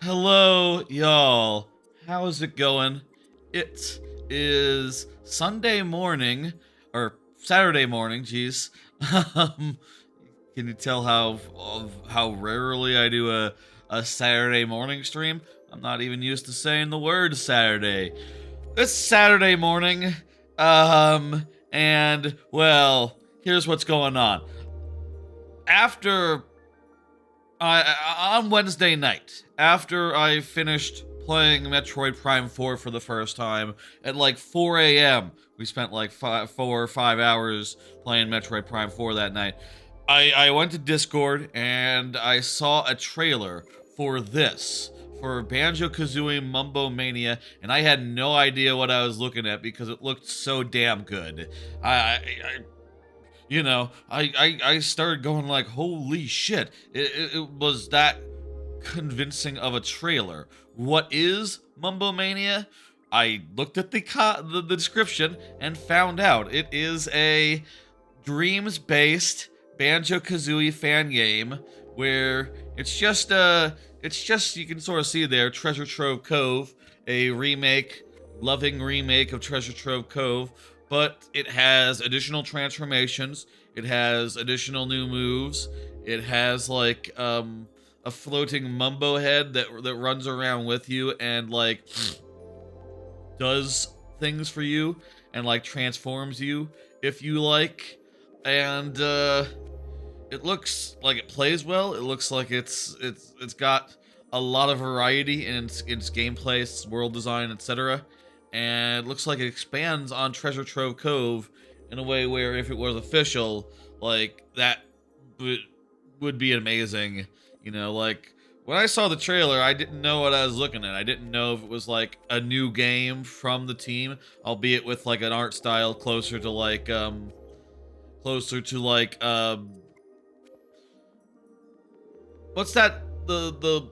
Hello, y'all. How's it going? It is Sunday morning, or Saturday morning, jeez. Um, can you tell how rarely I do a Saturday morning stream? I'm not even used to saying the word Saturday. It's Saturday morning, and, well, here's what's going on. After on Wednesday night, after I finished playing Metroid Prime 4 for the first time at like 4 a.m., we spent like 4 or 5 hours playing Metroid Prime 4 that night. I went to Discord and I saw a trailer for this, for Banjo-Kazooie Mumbomania, and I had no idea what I was looking at because it looked so damn good. I started going like, holy shit, it was that convincing of a trailer. What is Mumbomania? I looked at the description and found out it is a dreams-based Banjo-Kazooie fan game where it's just you can sort of see there Treasure Trove Cove, a loving remake of Treasure Trove Cove, but it has additional transformations, it has additional new moves, it has like a floating Mumbo head that runs around with you and like does things for you and like transforms you if you like. And it looks like it plays well. It looks like it's got a lot of variety in its gameplay, its world design, etc. And it looks like it expands on Treasure Trove Cove in a way where if it was official, like that would be amazing. Like when I saw the trailer, I didn't know what I was looking at. I didn't know if it was like a new game from the team, albeit with like an art style closer to what's that, the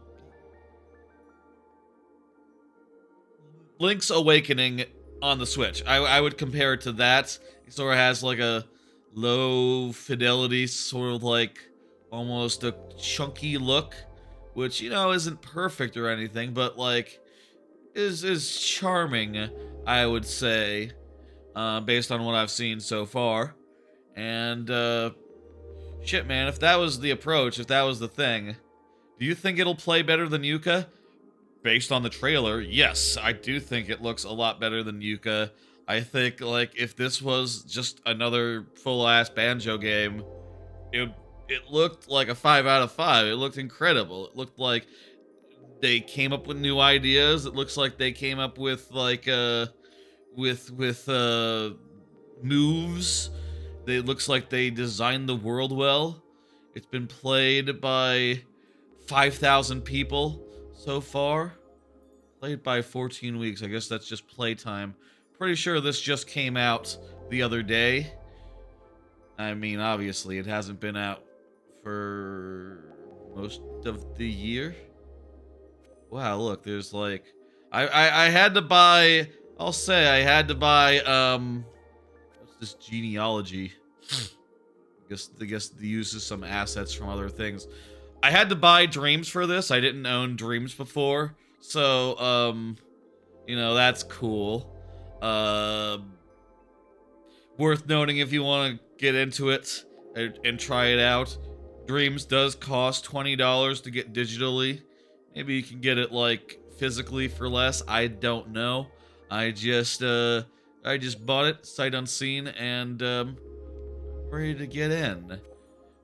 Link's Awakening on the Switch. I would compare it to that. It sort of has like a low fidelity, sort of like almost a chunky look, which isn't perfect or anything, but like is charming, I would say, based on what I've seen so far. And shit, man, if that was the approach, if that was the thing, do you think it'll play better than Yuka? Based on the trailer, yes, I do think it looks a lot better than Yuka. I think, like, if this was just another full-ass Banjo game, it looked like a 5 out of 5. It looked incredible. It looked like they came up with new ideas. It looks like they came up with, like, with moves. It looks like they designed the world well. It's been played by 5,000 people so far. Played by 14 weeks. I guess that's just playtime. Pretty sure this just came out the other day. I mean, obviously, it hasn't been out for most of the year. Wow, look, there's like... I had to buy... I'll say I had to buy, what's this genealogy? I guess the uses some assets from other things. I had to buy Dreams for this. I didn't own Dreams before. So, that's cool. Worth noting if you want to get into it and try it out. Dreams does cost $20 to get digitally. Maybe you can get it, like, physically for less. I don't know. I just bought it, sight unseen, and, ready to get in.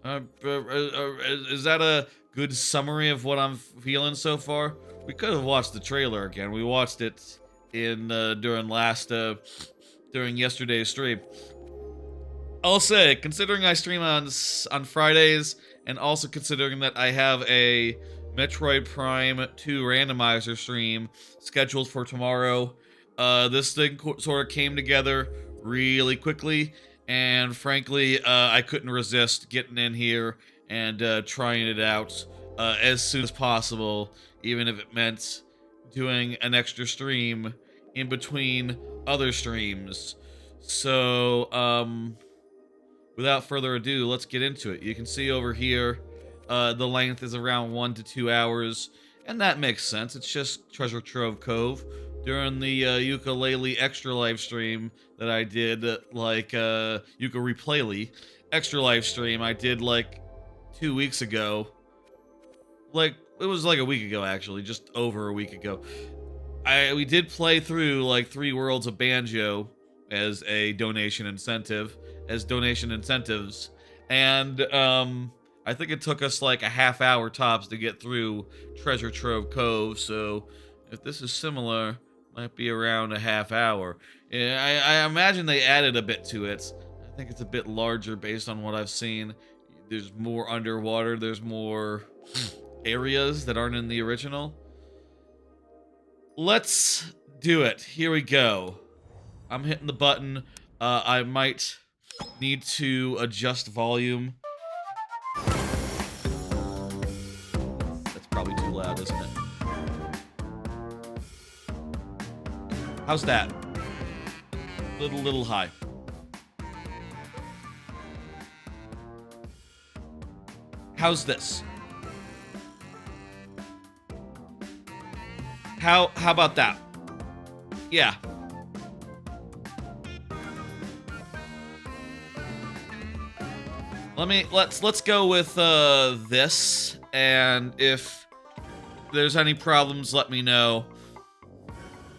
Is that a good summary of what I'm feeling so far? We could have watched the trailer again. We watched it in during yesterday's stream. I'll say, considering I stream on Fridays, and also considering that I have a Metroid Prime 2 randomizer stream scheduled for tomorrow, this thing sort of came together really quickly. And frankly, I couldn't resist getting in here and trying it out as soon as possible, even if it meant doing an extra stream in between other streams. So, without further ado, let's get into it. You can see over here, the length is around 1 to 2 hours, And that makes sense. It's just Treasure Trove Cove. During the ukulele extra live stream that I did, ukulele extra live stream I did like 2 weeks ago. Like, it was like a week ago, actually, just over a week ago. We did play through like 3 worlds of Banjo as a donation incentive, as donation incentives, and I think it took us like a half hour tops to get through Treasure Trove Cove. So if this is similar, might be around a half hour. Yeah, I imagine they added a bit to it. I think it's a bit larger based on what I've seen. There's more underwater. There's more areas that aren't in the original. Let's do it. Here we go. I'm hitting the button. I might need to adjust volume. That's probably too loud, isn't it? How's that? Little high. How's this? How about that? Yeah. Let's go with this, and if there's any problems, let me know.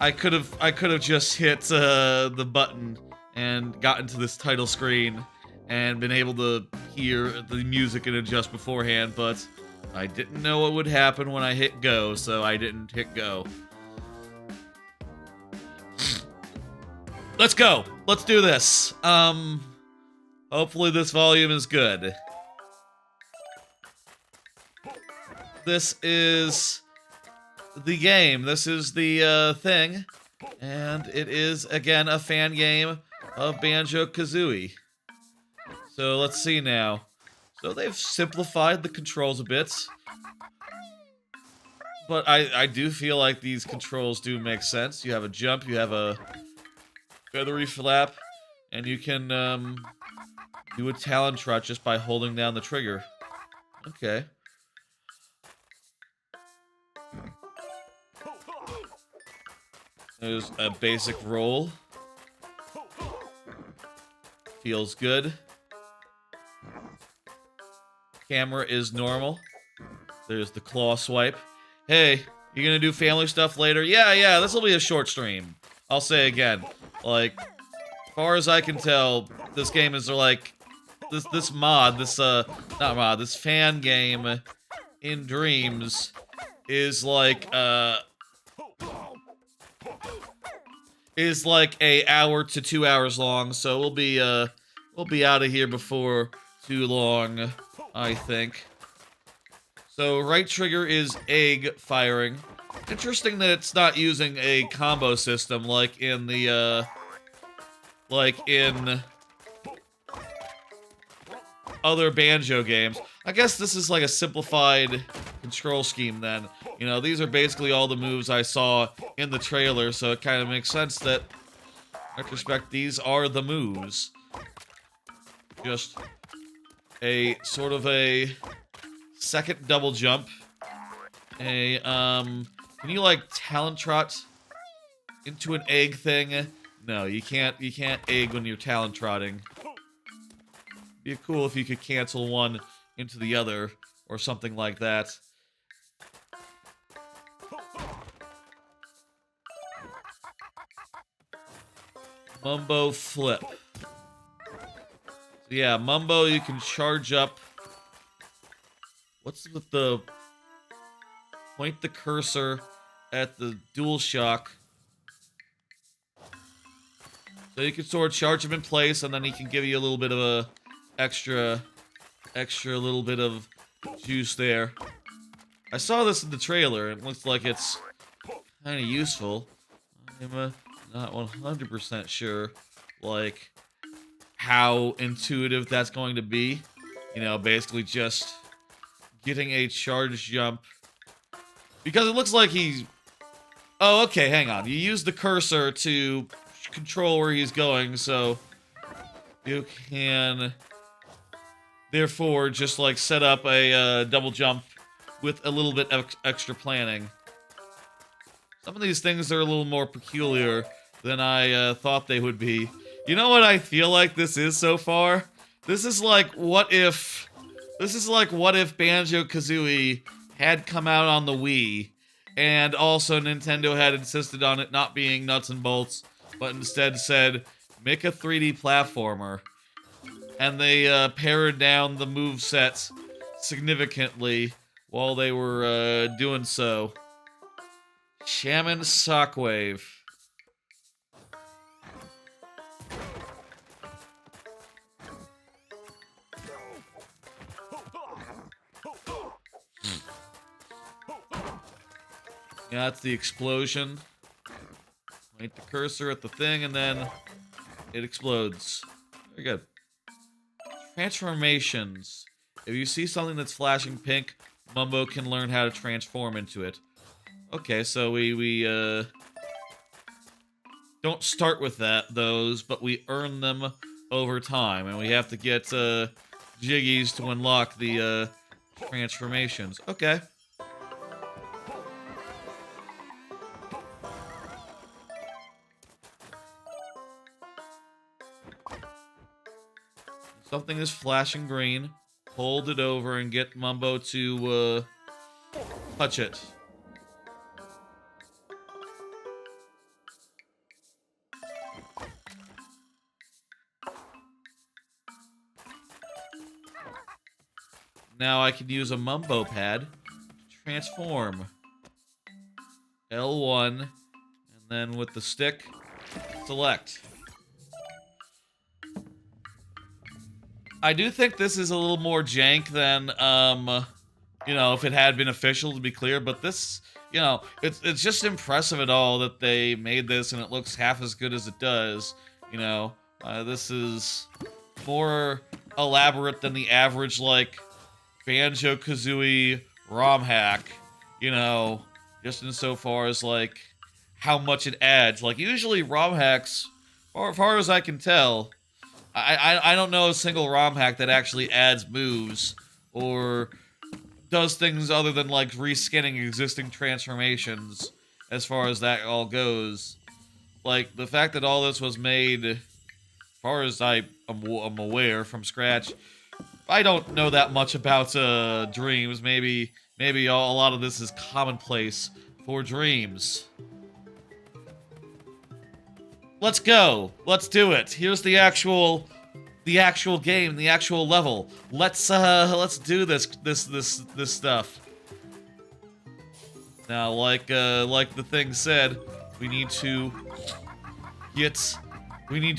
I could have just hit the button and gotten to this title screen and been able to hear the music and adjust beforehand, but I didn't know what would happen when I hit go, so I didn't hit go. Let's go. Let's do this. Hopefully this volume is good. This is the game. This is the thing. And it is, again, a fan game of Banjo-Kazooie. So let's see now. So they've simplified the controls a bit. But I do feel like these controls do make sense. You have a jump, you have a feathery flap, and you can do a talon trot just by holding down the trigger. Okay. There's a basic roll. Feels good. Camera is normal. There's the claw swipe. Hey, you gonna do family stuff later? Yeah, this will be a short stream. I'll say again. Like, as far as I can tell, this game is like... This fan game in Dreams is like a hour to 2 hours long, so we'll be out of here before too long, I think. So right trigger is egg firing. Interesting that it's not using a combo system like in the other Banjo games. I guess this is like a simplified control scheme then. You know, these are basically all the moves I saw in the trailer, so it kind of makes sense that, in retrospect, these are the moves. Just a sort of a second double jump. Can you like talon trot into an egg thing? No, you can't egg when you're talon trotting. Be cool if you could cancel one into the other, or something like that. Mumbo flip. So yeah, Mumbo, you can charge up. What's with the... Point the cursor at the DualShock. So you can sort of charge him in place, and then he can give you a little bit of a extra little bit of juice there. I saw this in the trailer, and it looks like it's kind of useful. I'm not 100% sure, like, how intuitive that's going to be. You know, basically just getting a charge jump. Because it looks like he's... Oh, okay, hang on. You use the cursor to control where he's going, so you can... Therefore, just, like, set up a double jump with a little bit of extra planning. Some of these things are a little more peculiar than I thought they would be. You know what I feel like this is so far? This is like what if Banjo-Kazooie had come out on the Wii, and also Nintendo had insisted on it not being nuts and bolts, but instead said, make a 3D platformer. And they pared down the moveset significantly while they were doing so. Shaman Shockwave. Yeah, that's the explosion. Point the cursor at the thing and then it explodes. Very good. Transformations. If you see something that's flashing pink, Mumbo can learn how to transform into it. Okay, so we don't start with those, but we earn them over time, and we have to get Jiggies to unlock the transformations. Okay. Something is flashing green. Hold it over and get Mumbo to touch it. Now I can use a Mumbo pad to transform. L1, and then with the stick, select. I do think this is a little more jank than, you know, if it had been official, to be clear, but this, you know, it's just impressive at all that they made this and it looks half as good as it does, you know. This is more elaborate than the average, like, Banjo-Kazooie ROM hack, you know, just insofar as, like, how much it adds. Like, usually ROM hacks, as far as I can tell, I don't know a single ROM hack that actually adds moves, or does things other than, like, reskinning existing transformations, as far as that all goes. Like, the fact that all this was made, as far as I'm aware, from scratch, I don't know that much about Dreams. Maybe a lot of this is commonplace for Dreams. Let's go. Let's do it. Here's the actual game, the actual level. Let's do this stuff. Now, like the thing said, we need to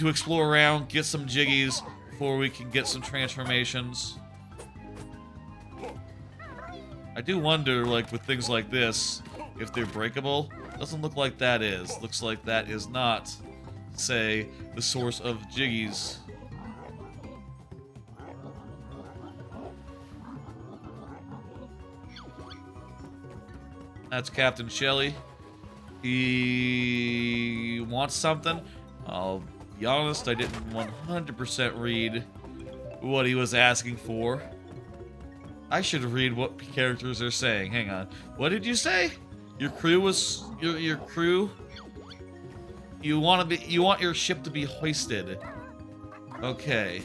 explore around, get some Jiggies before we can get some transformations. I do wonder, like, with things like this, if they're breakable. Doesn't look like that is. Looks like that is not, say, the source of Jiggies. That's Captain Shelley. He wants something. I'll be honest, I didn't 100% read what he was asking for. I should read what characters are saying. Hang on. What did you say? Your crew was your crew? You want your ship to be hoisted. Okay.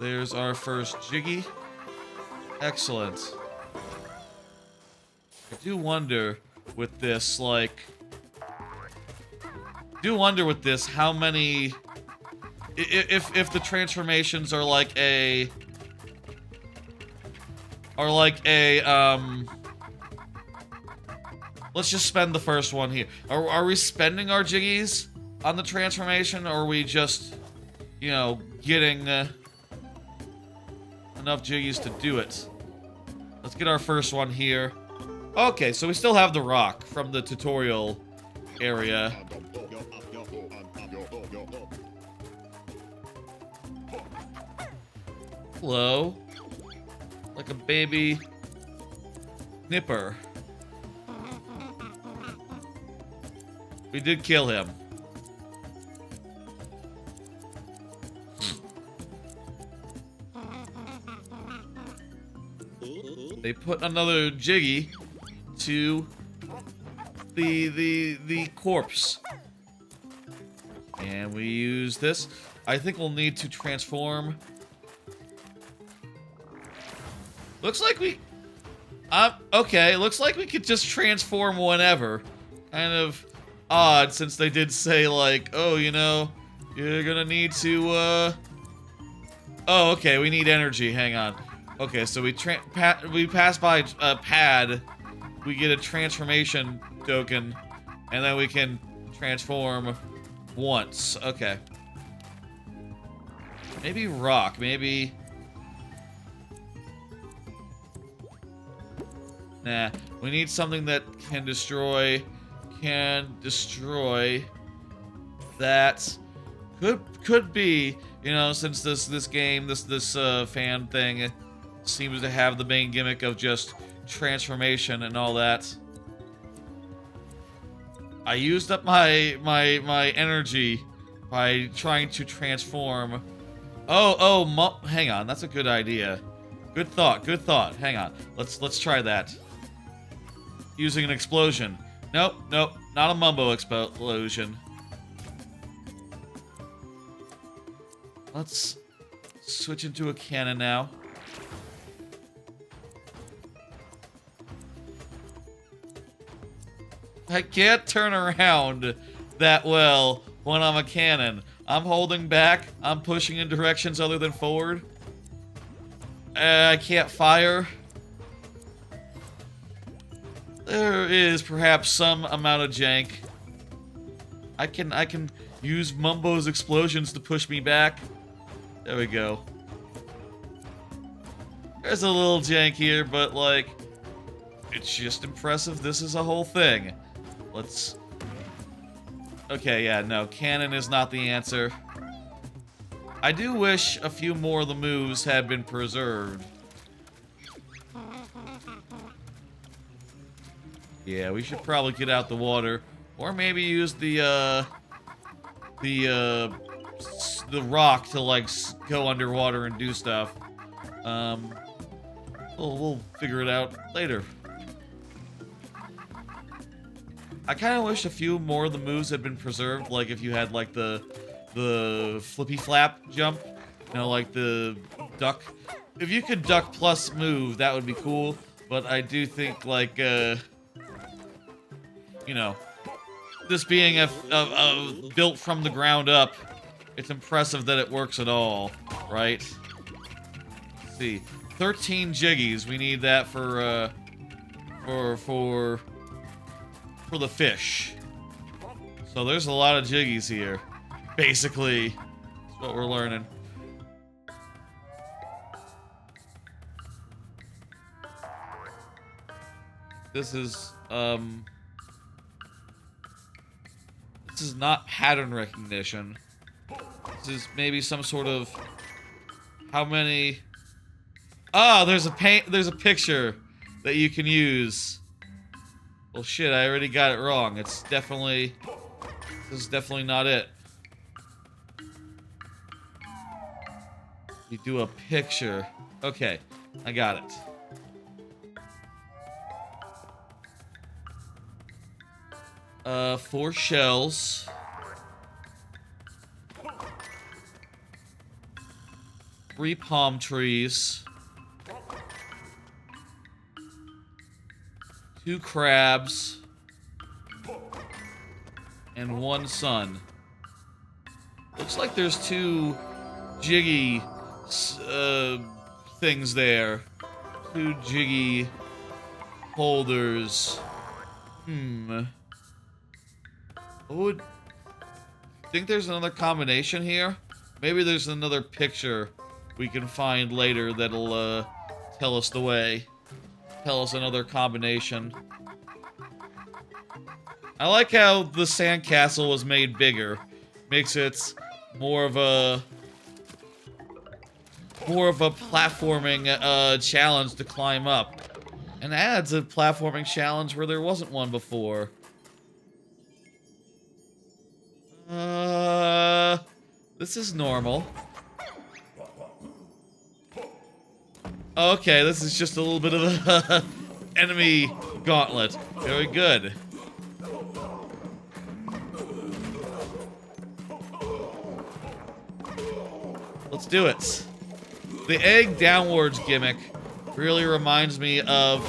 There's our first Jiggy. Excellent. I do wonder with this, like... how many... If the transformations are like a... Let's just spend the first one here. Are we spending our Jiggies on the transformation, or are we just, you know, getting... enough Jiggies to do it? Let's get our first one here. Okay, so we still have the rock from the tutorial area. Hello. Like a baby nipper. We did kill him. they put another Jiggy to the corpse. And we use this. I think we'll need to transform. Looks like we... okay, looks like we could just transform whenever. Kind of odd, since they did say, like, oh, you know, you're gonna need to, oh, okay, we need energy, hang on. Okay, so we pass by a pad, we get a transformation token, and then we can transform once. Okay. Maybe rock, maybe... Nah, we need something that can destroy that. Could be, you know, since this game, this fan thing seems to have the main gimmick of just transformation and all that. I used up my energy by trying to transform. Hang on, that's a good idea. Good thought. Hang on. Let's try that. Using an explosion. Nope, not a Mumbo explosion. Let's switch into a cannon now. I can't turn around that well when I'm a cannon. I'm holding back. I'm pushing in directions other than forward. I can't fire. There is perhaps some amount of jank. I can use Mumbo's explosions to push me back. There we go. There's a little jank here, but like, it's just impressive. This is a whole thing. Let's... Okay, yeah, no, cannon is not the answer. I do wish a few more of the moves had been preserved. Yeah, we should probably get out the water, or maybe use the rock to like go underwater and do stuff. We'll figure it out later. I kind of wish a few more of the moves had been preserved, like if you had like the flippy flap jump, you know, like the duck. If you could duck plus move, that would be cool. But I do think like you know, this being a built from the ground up, it's impressive that it works at all, right? Let's see, 13 Jiggies. We need that for the fish. So there's a lot of Jiggies here. Basically, that's what we're learning. This is not pattern recognition. This is maybe some sort of how many. Ah, there's a picture that you can use. Well, shit, I already got it wrong. This is definitely not it. You do a picture. Okay, I got it. Four shells. Three palm trees. Two crabs. And one sun. Looks like there's two Jiggy things there. Two Jiggy holders. Would think there's another combination here? Maybe there's another picture we can find later that'll tell us the way. Tell us another combination. I like how the sandcastle was made bigger. Makes it more of a platforming challenge to climb up. And adds a platforming challenge where there wasn't one before. This is normal. Okay, this is just a little bit of a enemy gauntlet. Very good. Let's do it. The egg downwards gimmick really reminds me of,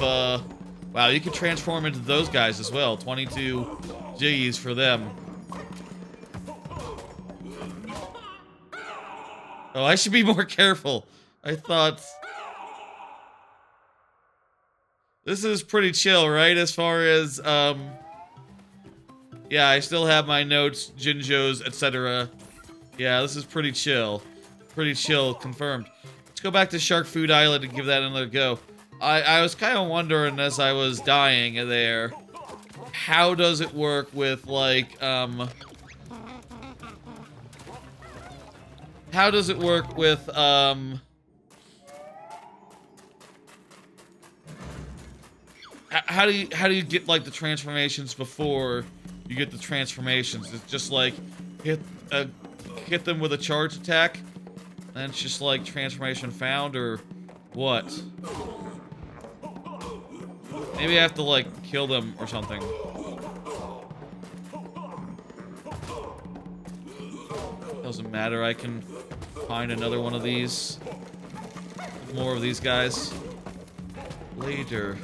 wow, you can transform into those guys as well. 22 G's for them. Oh, I should be more careful. I thought... This is pretty chill, right? As far as, yeah, I still have my notes, Jinjos, etc. Yeah, this is pretty chill. Pretty chill, confirmed. Let's go back to Shark Food Island and give that another go. I was kind of wondering as I was dying there, how does it work with, like, how does it work with, how do you get, like, the transformations before you get the transformations? It's just like hit them with a charge attack, and it's just like transformation found, or what? Maybe I have to, like, kill them or something. Doesn't matter, I can find another one of these. More of these guys later.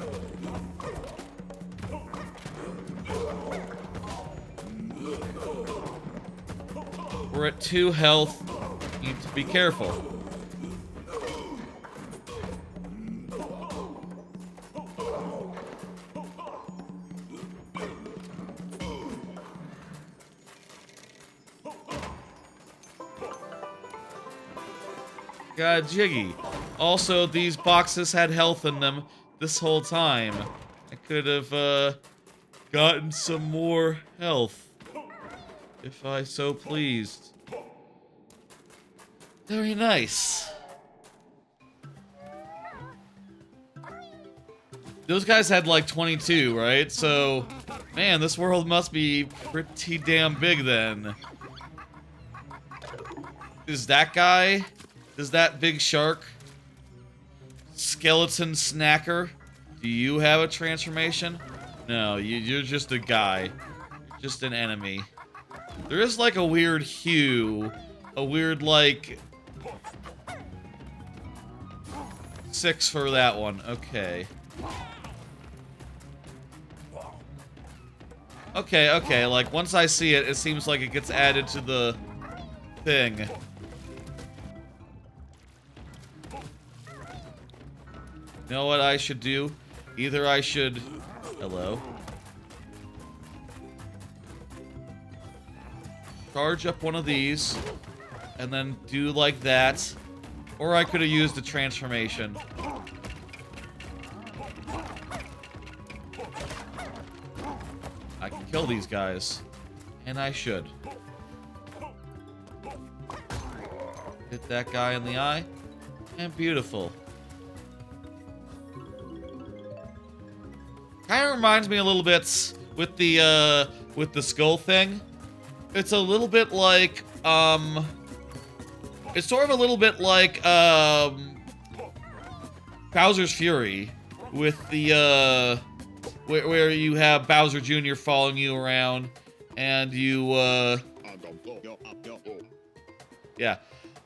We're at 2 health. Need to be careful. God, Jiggy. Also, these boxes had health in them this whole time. I could have, gotten some more health, if I so pleased. Very nice. Those guys had like 22, right? So, man, this world must be pretty damn big then. Is that guy? Is that big shark? Skeleton snacker? Do you have a transformation? No, you're just a guy. You're just an enemy. There is like a weird hue. A weird, like... 6 for that one. Okay. Okay, like, once I see it, it seems like it gets added to the thing. You know what I should do? Either I should... Hello? Charge up one of these, and then do like that. Or I could have used the transformation. I can kill these guys. And I should. Hit that guy in the eye. And beautiful. Kind of reminds me a little bit with the skull thing. It's a little bit like, it's sort of a little bit like, Bowser's Fury, with the, where you have Bowser Jr. following you around, and you, yeah.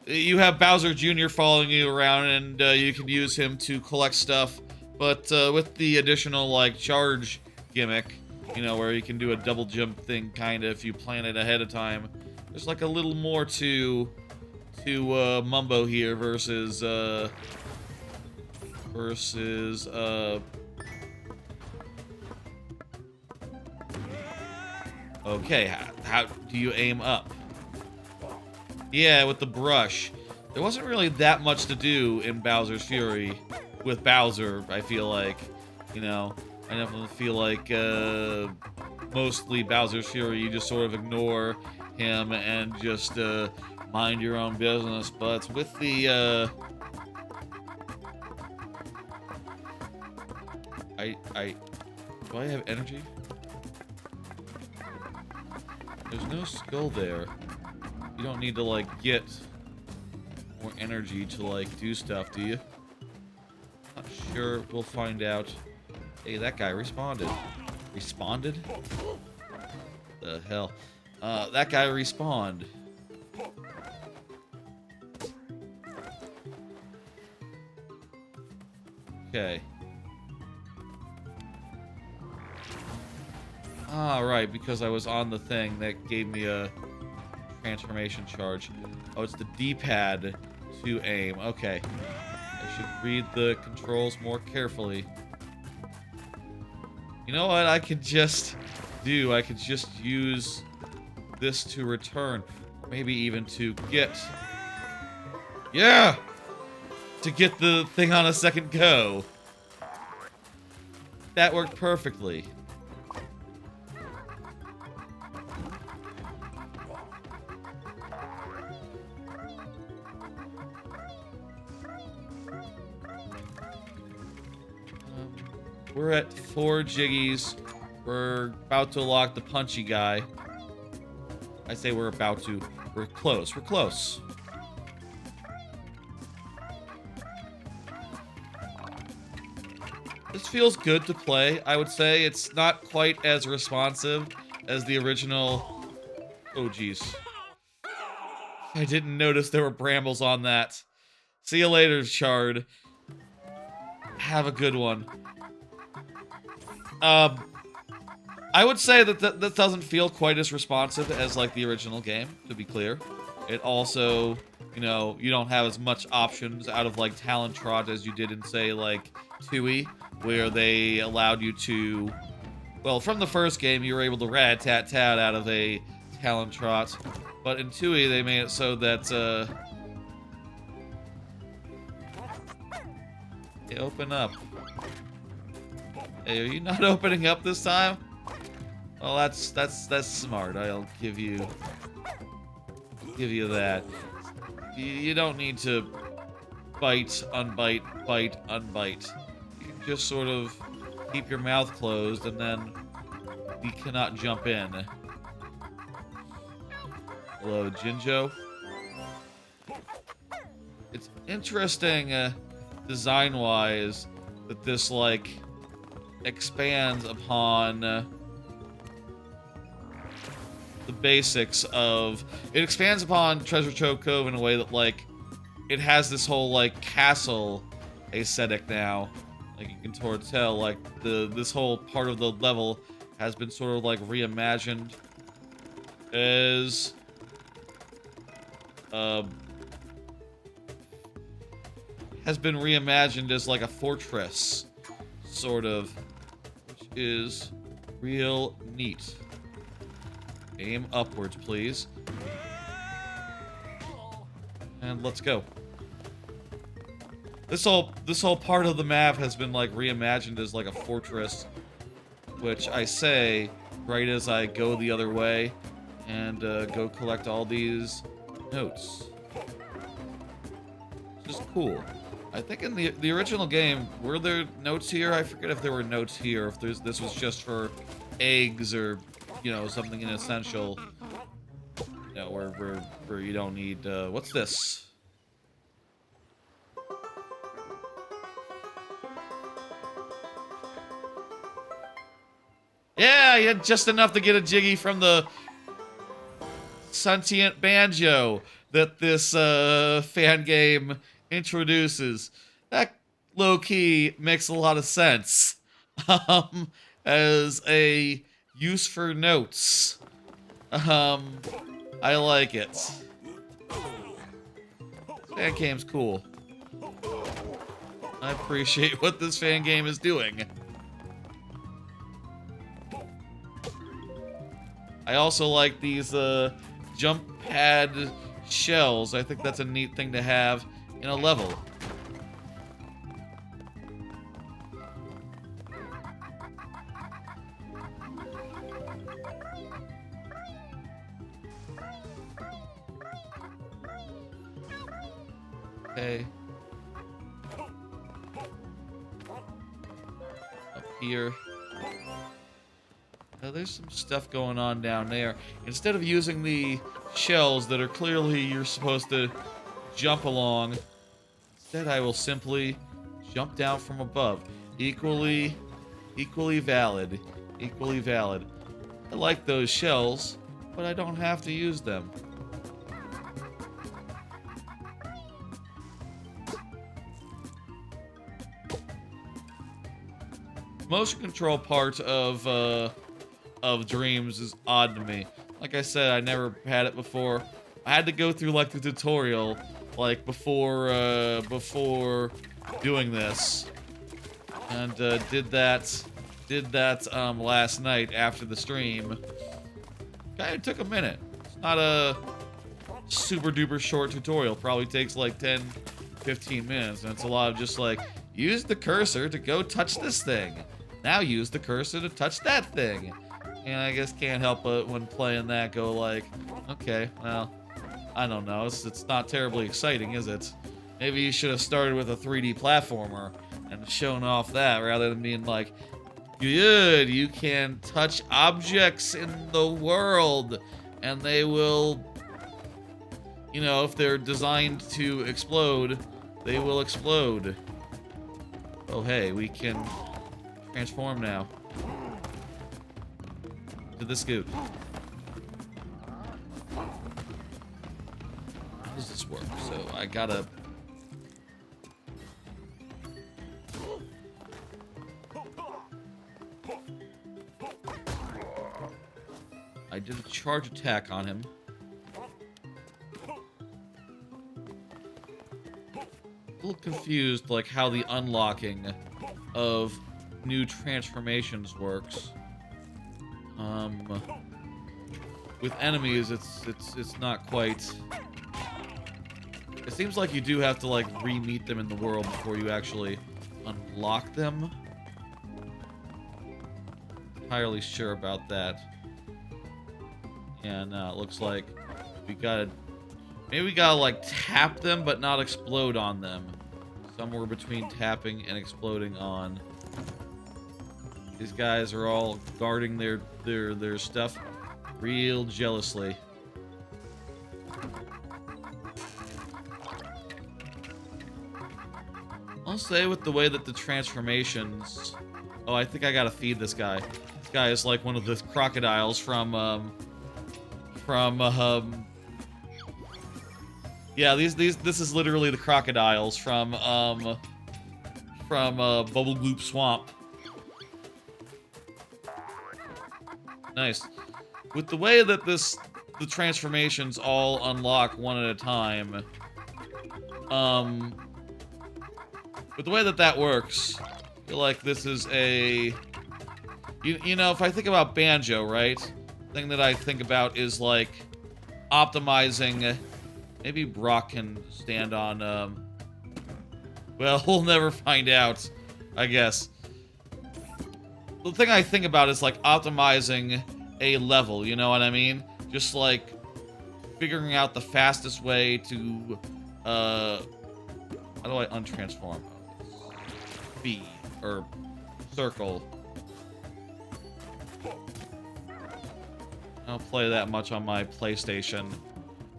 You have Bowser Jr. following you around, and you can use him to collect stuff, but with the additional, like, charge gimmick, you know, where you can do a double jump thing, kind of, if you plan it ahead of time. There's, like, a little more to Mumbo here versus, okay, how do you aim up? Yeah, with the brush. There wasn't really that much to do in Bowser's Fury with Bowser, I feel like. You know, I definitely feel like, mostly Bowser's Fury, you just sort of ignore him and just, mind your own business. But with the, do I have energy? There's no skull there. You don't need to, like, get more energy to, like, do stuff, do you? Not sure. We'll find out. Hey, that guy responded. Responded? The hell? That guy respawned. Okay. Ah, right, because I was on the thing that gave me a transformation charge. Oh, it's the D-pad to aim. Okay. I should read the controls more carefully. You know what I could just do? I could just use this to return. Or maybe even to get... Yeah! To get the thing on a second go. That worked perfectly. We're at 4 jiggies. We're about to lock the punchy guy. I say we're about to. We're close. We're close. This feels good to play. I would say it's not quite as responsive as the original. Oh, jeez. I didn't notice there were brambles on that. See you later, Shard. Have a good one. I would say that that doesn't feel quite as responsive as, like, the original game, to be clear. It also, you know, you don't have as much options out of, like, Talon Trot as you did in, say, like, Tui, where they allowed you to... Well, from the first game, you were able to rat-tat-tat out of a Talon Trot. But in Tui, they made it so that, Hey, open up. Hey, are you not opening up this time? Well, that's smart. I'll give you that. You don't need to bite, unbite, bite, unbite. You can just sort of keep your mouth closed, and then you cannot jump in. Hello, Jinjo. It's interesting, design-wise, that this, like, expands upon the basics of... It expands upon Trove Cove in a way that, like, it has this whole, like, castle aesthetic now. Like, you can sort of tell, like, this whole part of the level has been sort of, like, reimagined as... has been reimagined as, like, a fortress, sort of, which is real neat. Aim upwards, please. And let's go. This whole part of the map has been, like, reimagined as, like, a fortress, which I say right as I go the other way and go collect all these notes. Which is cool. I think in the original game, were there notes here? I forget if there were notes here, if this was just for eggs or, you know, something inessential. You know, where you don't need, what's this? Yeah, you had just enough to get a jiggy from the sentient banjo that this Fangame introduces. That low-key makes a lot of sense as a use for notes. I like it. Fangame's cool. I appreciate what this Fangame is doing. I also like these jump pad shells. I think that's a neat thing to have in a level. Okay. Up here. Now, there's some stuff going on down there. Instead of using the shells that are clearly you're supposed to jump along, instead I will simply Jump down from above. Equally valid. Equally valid. I like those shells, but I don't have to use them. Motion control part of Dreams is odd to me. Like I said, I never had it before. I had to go through like the tutorial, like before doing this, and did that last night after the stream. Kinda took a minute. It's not a super duper short tutorial. Probably takes like 10-15 minutes, and it's a lot of just like, use the cursor to go touch this thing. Now use the cursor to touch that thing. And I guess can't help but when playing that go like, okay, well, I don't know. It's not terribly exciting, is it? Maybe you should have started with a 3D platformer and shown off that rather than being like, good, you can touch objects in the world and they will, you know, if they're designed to explode, they will explode. Oh, hey, we can transform now. To the scoot. How does this work? So I gotta... I did a charge attack on him. A little confused, like, how the unlocking of new transformations works. With enemies, it's not quite... It seems like you do have to, like, re-meet them in the world before you actually unlock them. Entirely sure about that. Yeah, no, it looks like we gotta... Maybe we gotta, like, tap them, but not explode on them. Somewhere between tapping and exploding on. These guys are all guarding their stuff real jealously. I'll say with the way that the transformations... Oh, I think I gotta feed this guy. This guy is like one of the crocodiles from yeah, this is literally the crocodiles from Bubble Gloop Swamp. Nice. With the way that the transformations all unlock one at a time, with the way that that works, I feel like this is a... You know, if I think about Banjo, right? The thing that I think about is, like, optimizing... Maybe Brock can stand on, well, we'll never find out, I guess. The thing I think about is, like, optimizing a level, you know what I mean? Just, like, figuring out the fastest way to, how do I untransform? B, or circle. I don't play that much on my PlayStation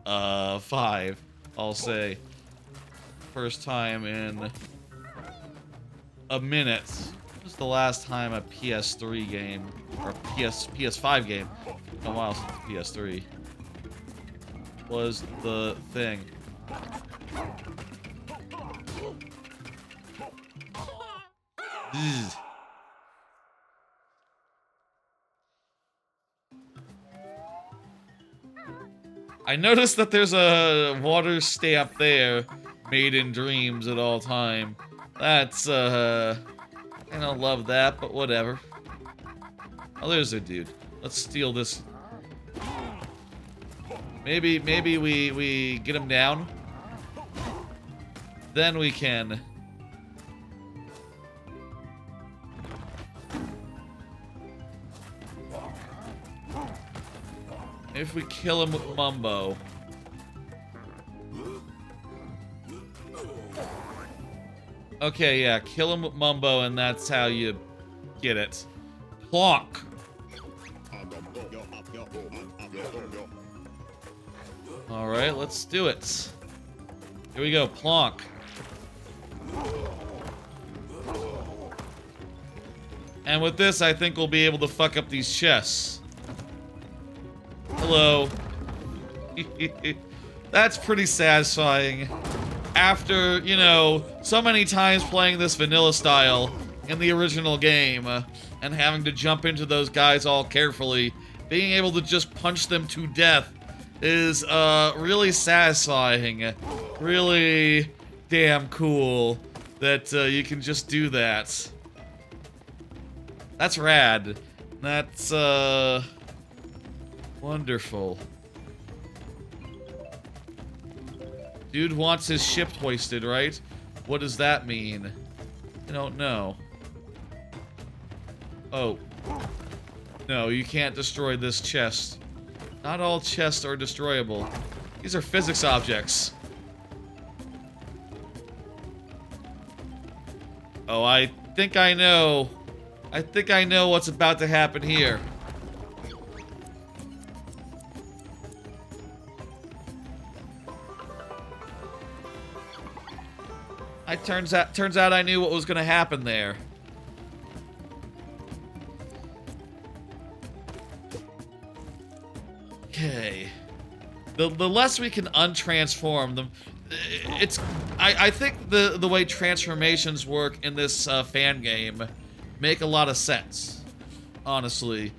5, I'll say. First time in a minute. When was the last time a PS3 game, or PS5 game, it's been a while since PS3, was the thing. Ugh. I noticed that there's a water stamp there, made in dreams at all time. That's, I don't love that, but whatever. Oh, there's a dude. Let's steal this. Maybe we get him down. Then we can... If we kill him with Mumbo. Okay, yeah, kill him with Mumbo, and that's how you get it. Plonk. Alright, let's do it. Here we go, plonk. And with this, I think we'll be able to fuck up these chests. Hello. That's pretty satisfying. After, you know, so many times playing this vanilla style in the original game, and having to jump into those guys all carefully, being able to just punch them to death is really satisfying. Really damn cool that you can just do that. That's rad. That's wonderful. Dude wants his ship hoisted, right? What does that mean? I don't know. Oh. No, you can't destroy this chest. Not all chests are destroyable. These are physics objects. Oh, I think I know. I think I know what's about to happen here. Turns out I knew what was gonna happen there. Okay. The less we can untransform them, I think the way transformations work in this fan game make a lot of sense. Honestly,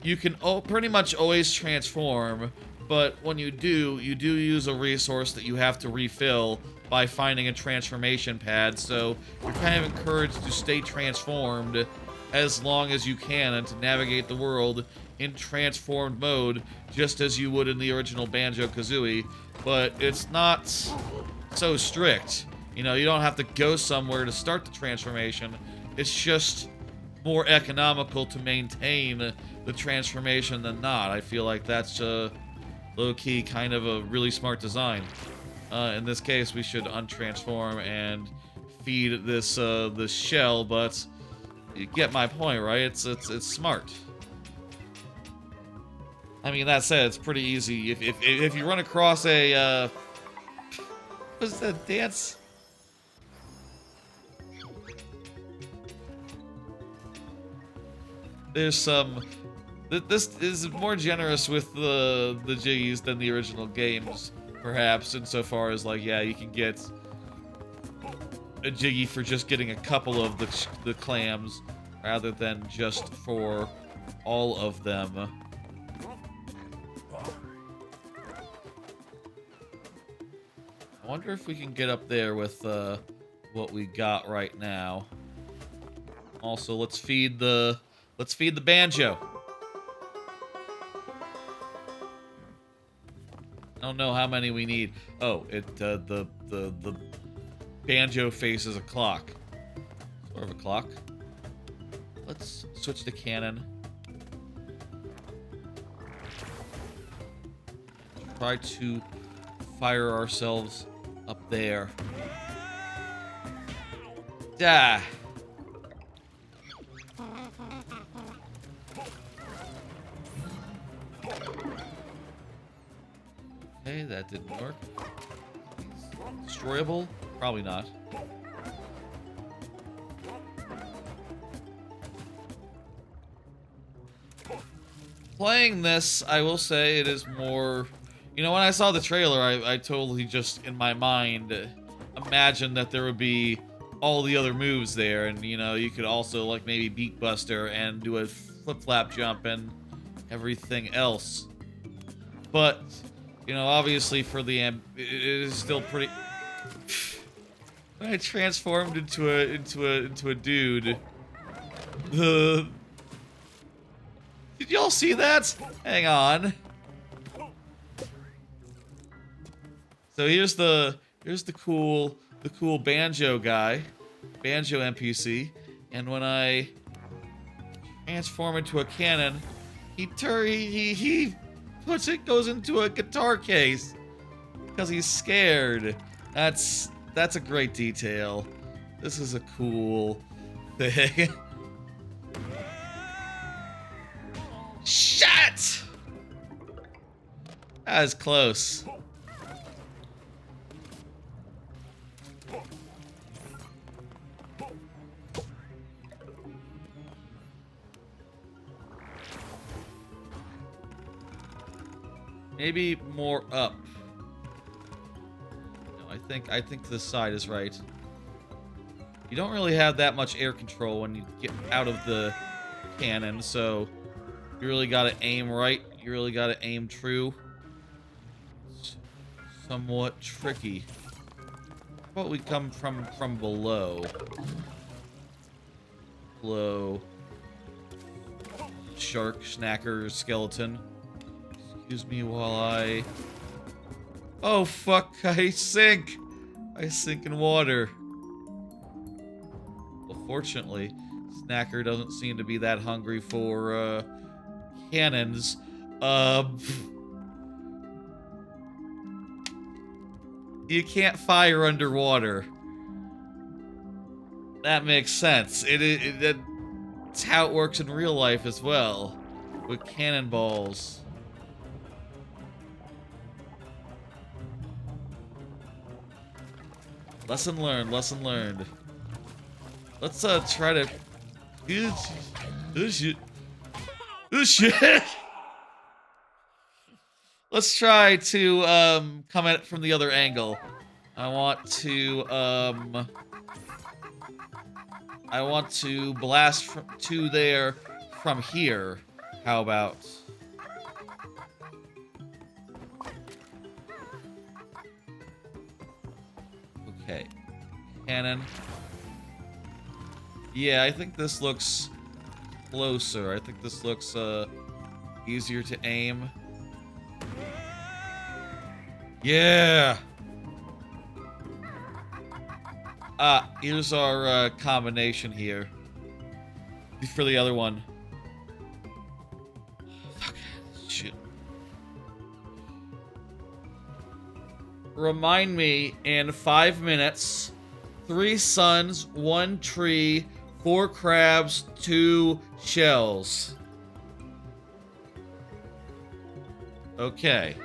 you can pretty much always transform, but when you do use a resource that you have to refill by finding a transformation pad, so you're kind of encouraged to stay transformed as long as you can and to navigate the world in transformed mode, just as you would in the original Banjo-Kazooie, but it's not so strict. You know, you don't have to go somewhere to start the transformation. It's just more economical to maintain the transformation than not. I feel like that's low-key kind of a really smart design. In this case, we should untransform and feed this this shell, but you get my point, right? It's smart. I mean, that said, it's pretty easy. If you run across a what's that dance? There's some. This is more generous with the jiggies than the original games, perhaps, insofar as, like, yeah, you can get a jiggy for just getting a couple of the clams rather than just for all of them. I wonder if we can get up there with what we got right now. Also, let's feed the banjo. I don't know how many we need. Oh, the banjo faces a clock. Sort of a clock. Let's switch to cannon. Try to fire ourselves up there. Yeah. Okay, that didn't work. Destroyable? Probably not. Playing this, I will say it is more... You know, when I saw the trailer, I totally just, in my mind, imagined that there would be all the other moves there, and, you know, you could also, like, maybe Beat Buster and do a flip-flap jump and everything else. But, you know, obviously for the it is still pretty... When I transformed into a dude... Did y'all see that? Hang on. So here's the cool banjo guy, banjo NPC, and when I transform into a cannon, he goes into a guitar case because he's scared. That's a great detail. This is a cool thing. Shit! That was close. Maybe more up. No, I think this side is right. You don't really have that much air control when you get out of the cannon, so you really gotta aim right. You really gotta aim true. It's somewhat tricky. How about we come from below? Below. Shark, snacker, skeleton. Excuse me while I... Oh, fuck, I sink! I sink in water. Well, fortunately, Snacker doesn't seem to be that hungry for, cannons. You can't fire underwater. That makes sense. That's how it works in real life as well. With cannonballs. Lesson learned, lesson learned. Let's try to... Oh shit. Oh shit! Let's try to come at it from the other angle. I want to blast to there from here. How about? Okay. Cannon. Yeah, I think this looks closer. I think this looks easier to aim. Yeah! Here's our combination here. For the other one. Fuck. Shit. Remind me in 5 minutes. 3 suns, 1 tree, 4 crabs, 2 shells. Okay.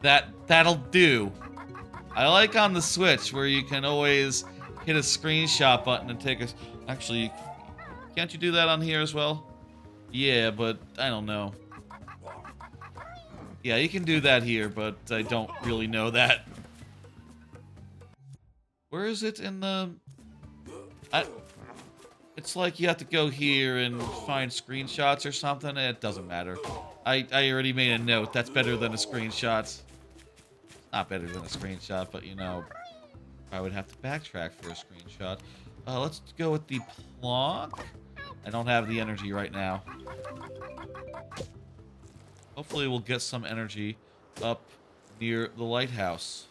That'll do. I like on the Switch where you can always hit a screenshot button and take a... Actually, can't you do that on here as well? Yeah, but I don't know. Yeah, you can do that here, but I don't really know that. Where is it in the... It's like you have to go here and find screenshots or something. It doesn't matter. I already made a note. That's better than a screenshot. Not better than a screenshot, but you know, I would have to backtrack for a screenshot. Let's go with the plonk. I don't have the energy right now. Hopefully we'll get some energy up near the lighthouse.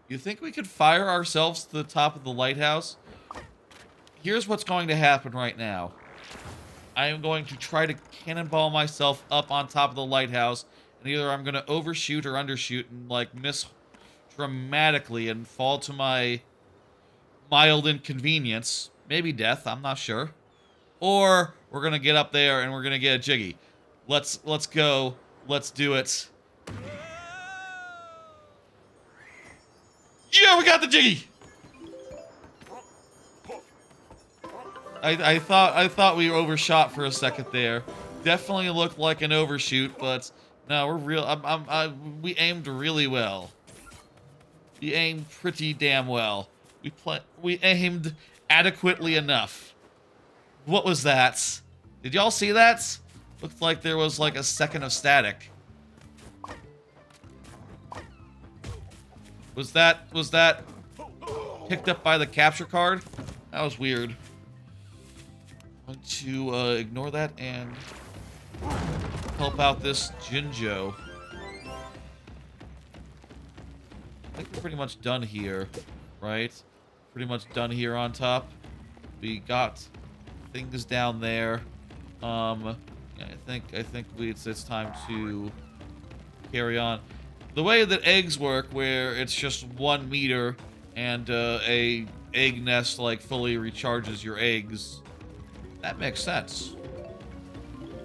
You think we could fire ourselves to the top of the lighthouse? Here's what's going to happen right now. I am going to try to cannonball myself up on top of the lighthouse, and either I'm going to overshoot or undershoot and, like, miss dramatically and fall to my mild inconvenience. Maybe death, I'm not sure. Or we're going to get up there and we're going to get a jiggy. Let's go. Let's do it. Yeah, we got the jiggy. I thought we overshot for a second there. Definitely looked like an overshoot, but no, we're real. We aimed really well. We aimed pretty damn well. We aimed adequately enough. What was that? Did y'all see that? Looked like there was like a second of static. Was that picked up by the capture card? That was weird. I'm going to ignore that and help out this Jinjo. I think we're pretty much done here, right? Pretty much done here on top. We got things down there. Yeah, I think it's time to carry on. The way that eggs work, where it's just 1 meter and a egg nest like fully recharges your eggs, that makes sense.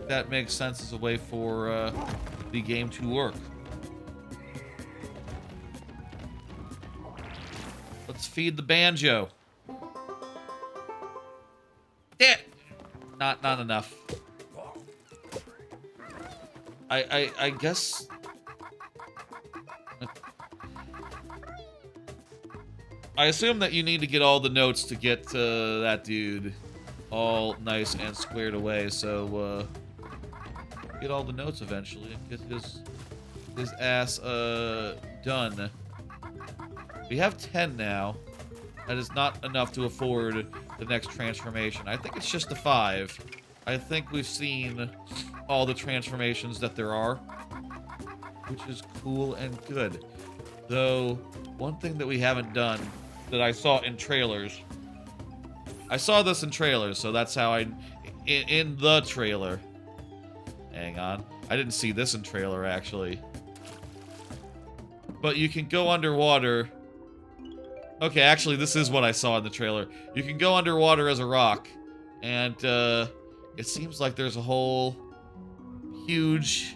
That makes sense as a way for the game to work. Let's feed the banjo. Damn. Not enough. I guess. I assume that you need to get all the notes to get that dude all nice and squared away. So get all the notes eventually and get his ass done. We have 10 now. That is not enough to afford the next transformation. I think it's just a 5. I think we've seen all the transformations that there are, which is cool and good. Though, one thing that we haven't done that I saw in trailers. I saw this in trailers, so that's how in the trailer. Hang on. I didn't see this in trailer, actually. But you can go underwater. Okay, actually, this is what I saw in the trailer. You can go underwater as a rock, and it seems like there's a whole huge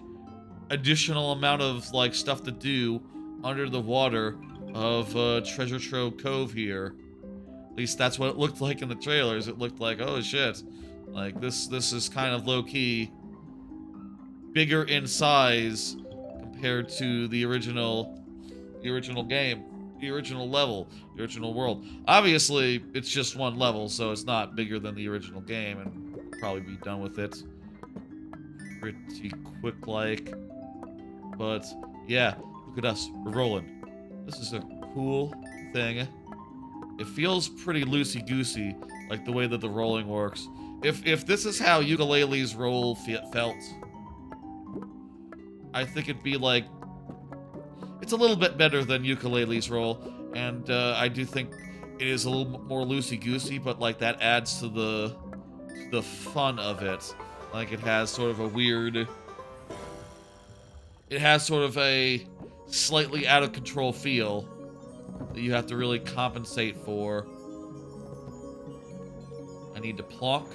additional amount of like stuff to do under the water of Treasure Trove Cove here. At least that's what it looked like in the trailers. It looked like, oh shit, like this is kind of low key, bigger in size compared to the original game. The original level, the original world. Obviously, it's just one level, so it's not bigger than the original game, and we'll probably be done with it pretty quick like. But yeah, look at us, we're rolling. This is a cool thing. It feels pretty loosey-goosey, like the way that the rolling works. If this is how ukulele's roll felt, I think it'd be like, it's a little bit better than ukulele's roll, and I do think it is a little more loosey-goosey, but like that adds to the fun of it. Like it has sort of a weird, it has sort of a slightly out of control feel that you have to really compensate for. I need to plonk.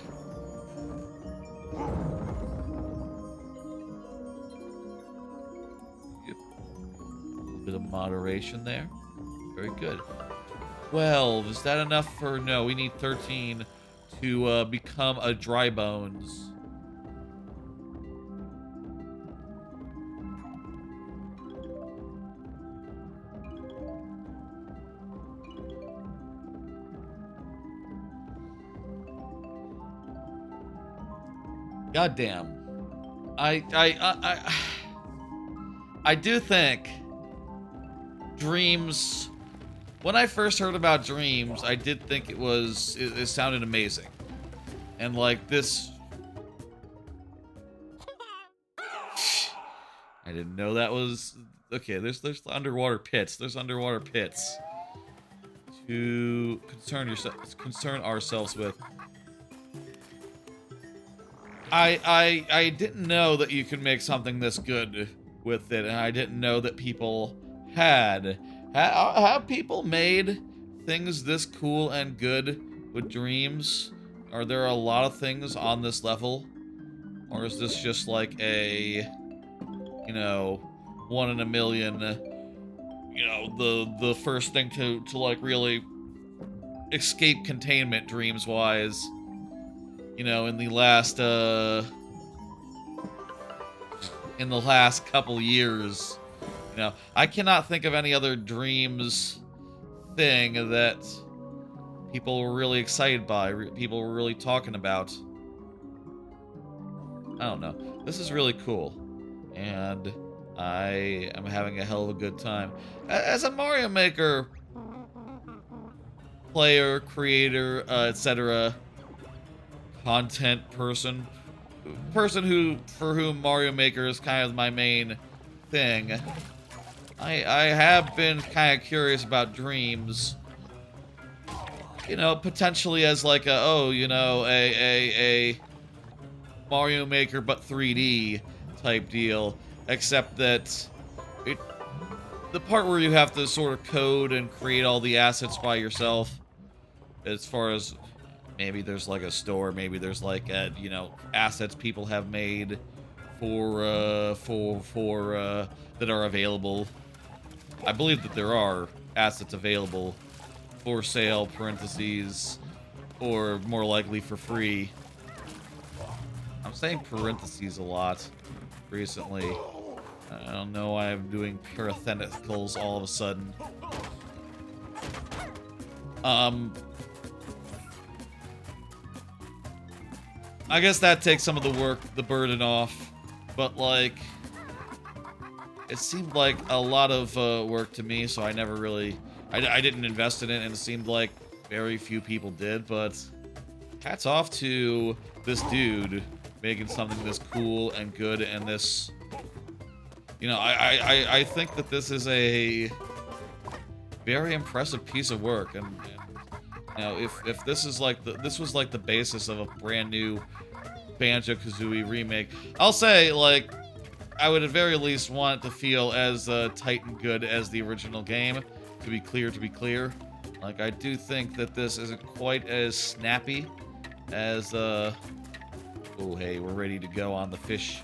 Bit of moderation there. Very good. 12. Is that enough for... No, we need 13 to become a dry bones. Goddamn. I do think Dreams, when I first heard about Dreams, I did think it sounded amazing. And like this, I didn't know that was, okay, there's underwater pits. There's underwater pits to concern ourselves with. I didn't know that you could make something this good with it, and I didn't know that people have people made things this cool and good with Dreams? Are there a lot of things on this level? Or is this just like a, you know, 1 in a million, you know, the first thing to like really escape containment Dreams-wise, you know, in the last couple years? You know, I cannot think of any other Dreams thing that people were really excited by, people were really talking about. I don't know. This is really cool, and I am having a hell of a good time. As a Mario Maker player, creator, etc., content person for whom Mario Maker is kind of my main thing, I have been kind of curious about Dreams. You know, potentially as like a, oh, you know, a Mario Maker but 3D type deal, except that the part where you have to sort of code and create all the assets by yourself, as far as maybe there's like a store, maybe there's like you know, assets people have made for that are available. I believe that there are assets available for sale, parentheses, or more likely for free. I'm saying parentheses a lot recently. I don't know why I'm doing parentheticals all of a sudden. I guess that takes some of the burden off, but like, it seemed like a lot of work to me, so I never really, I didn't invest in it, and it seemed like very few people did, but hats off to this dude making something this cool and good and this, you know, I think that this is a very impressive piece of work, and you know, if this is like this was like the basis of a brand new Banjo-Kazooie remake, I'll say, like, I would at very least want it to feel as tight and good as the original game. To be clear, like, I do think that this isn't quite as snappy as oh hey, we're ready to go on the fish.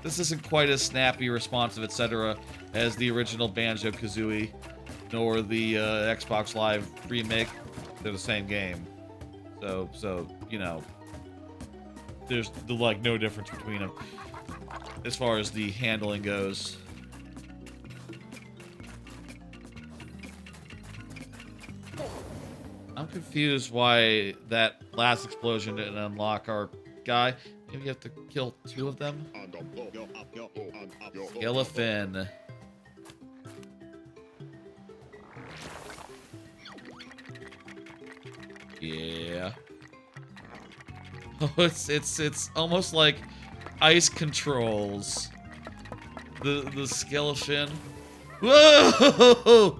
This isn't quite as snappy, responsive, etc. as the original Banjo-Kazooie, nor the Xbox Live remake. They're the same game. So, you know, there's, like, no difference between them as far as the handling goes. I'm confused why that last explosion didn't unlock our guy. Maybe you have to kill 2 of them? Skeleton. Yeah. Oh, it's almost like ice controls. The skeleton. Whoa!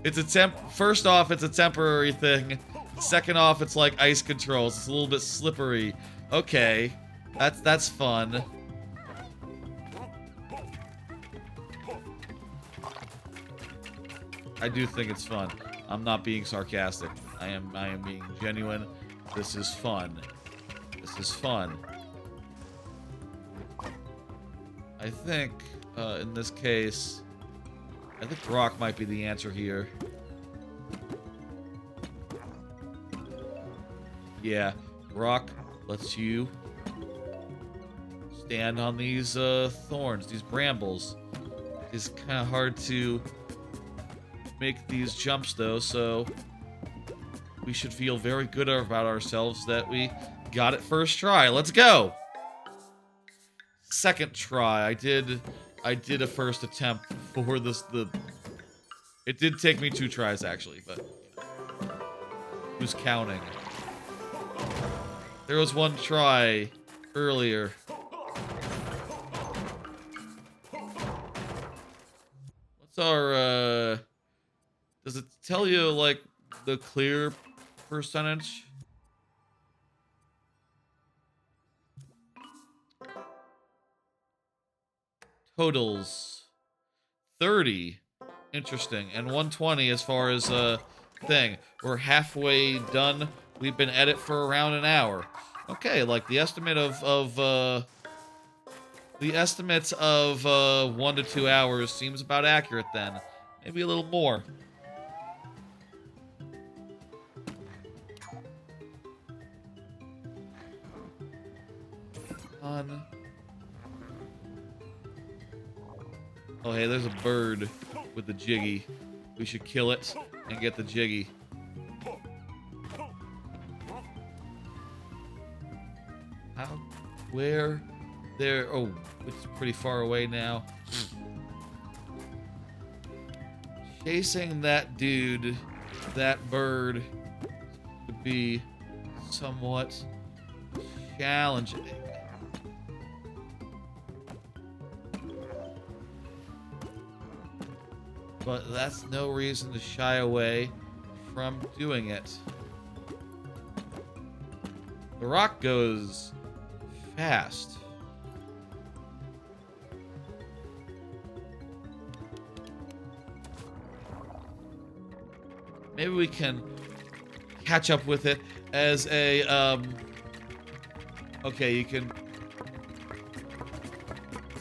It's a first off, it's a temporary thing. Second off, it's like ice controls. It's a little bit slippery. Okay. That's fun. I do think it's fun. I'm not being sarcastic. I am being genuine. This is fun. This is fun. I think, in this case, I think rock might be the answer here. Yeah, rock lets you stand on these thorns, these brambles. It's kind of hard to make these jumps though, so we should feel very good about ourselves that we got it first try. Let's go. Second try. I did a first attempt for this. It did take me 2 tries actually, but who's counting? There was 1 try earlier. What's our does it tell you like the clear percentage? Totals 30. Interesting. And 120 as far as thing. We're halfway done. We've been at it for around an hour. Okay, like the estimate of 1 to 2 hours seems about accurate then. Maybe a little more. Oh, hey, there's a bird with the jiggy. We should kill it and get the jiggy. How? Where? There. Oh, it's pretty far away now. Chasing that dude, that bird, would be somewhat challenging. But that's no reason to shy away from doing it. The rock goes fast. Maybe we can catch up with it as a, okay, you can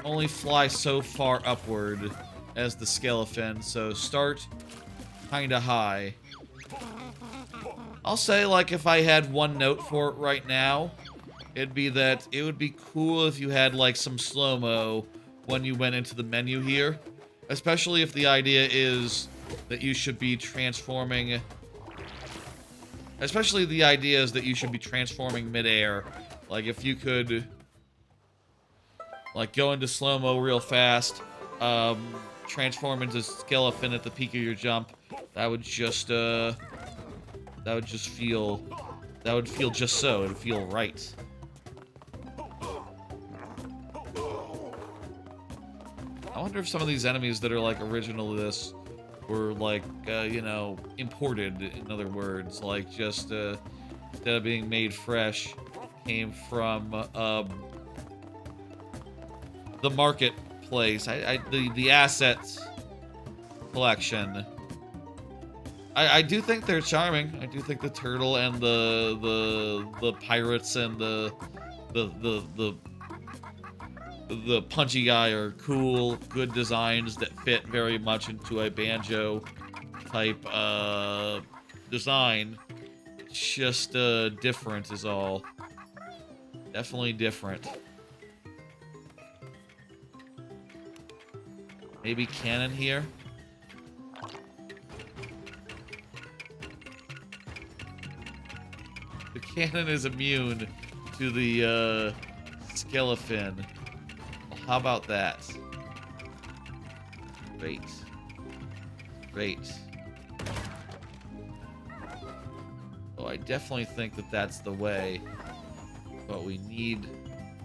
only fly so far upward. as the skeleton, so start kinda high. I'll say, like, if I had one note for it right now, it'd be that it would be cool if you had, like, some slow-mo when you went into the menu here. Especially if the idea is that you should be transforming... Especially the idea is that you should be transforming mid-air. Like, if you could... Like, go into slow-mo real fast, transform into skeleton at the peak of your jump, that would just feel... That would feel just so. It would feel right. I wonder if some of these enemies that are, like, original to this were, like, you know, imported, in other words. Like, just, instead of being made fresh, came from, the marketplace. The assets collection. I do think they're charming. I do think the turtle and the pirates and the punchy guy are cool, good designs that fit very much into a Banjo type design. It's just different is all. Definitely different. Maybe cannon here. The cannon is immune to the skeleton. Well, how about that? Great. Great. Oh, I definitely think that that's the way. But we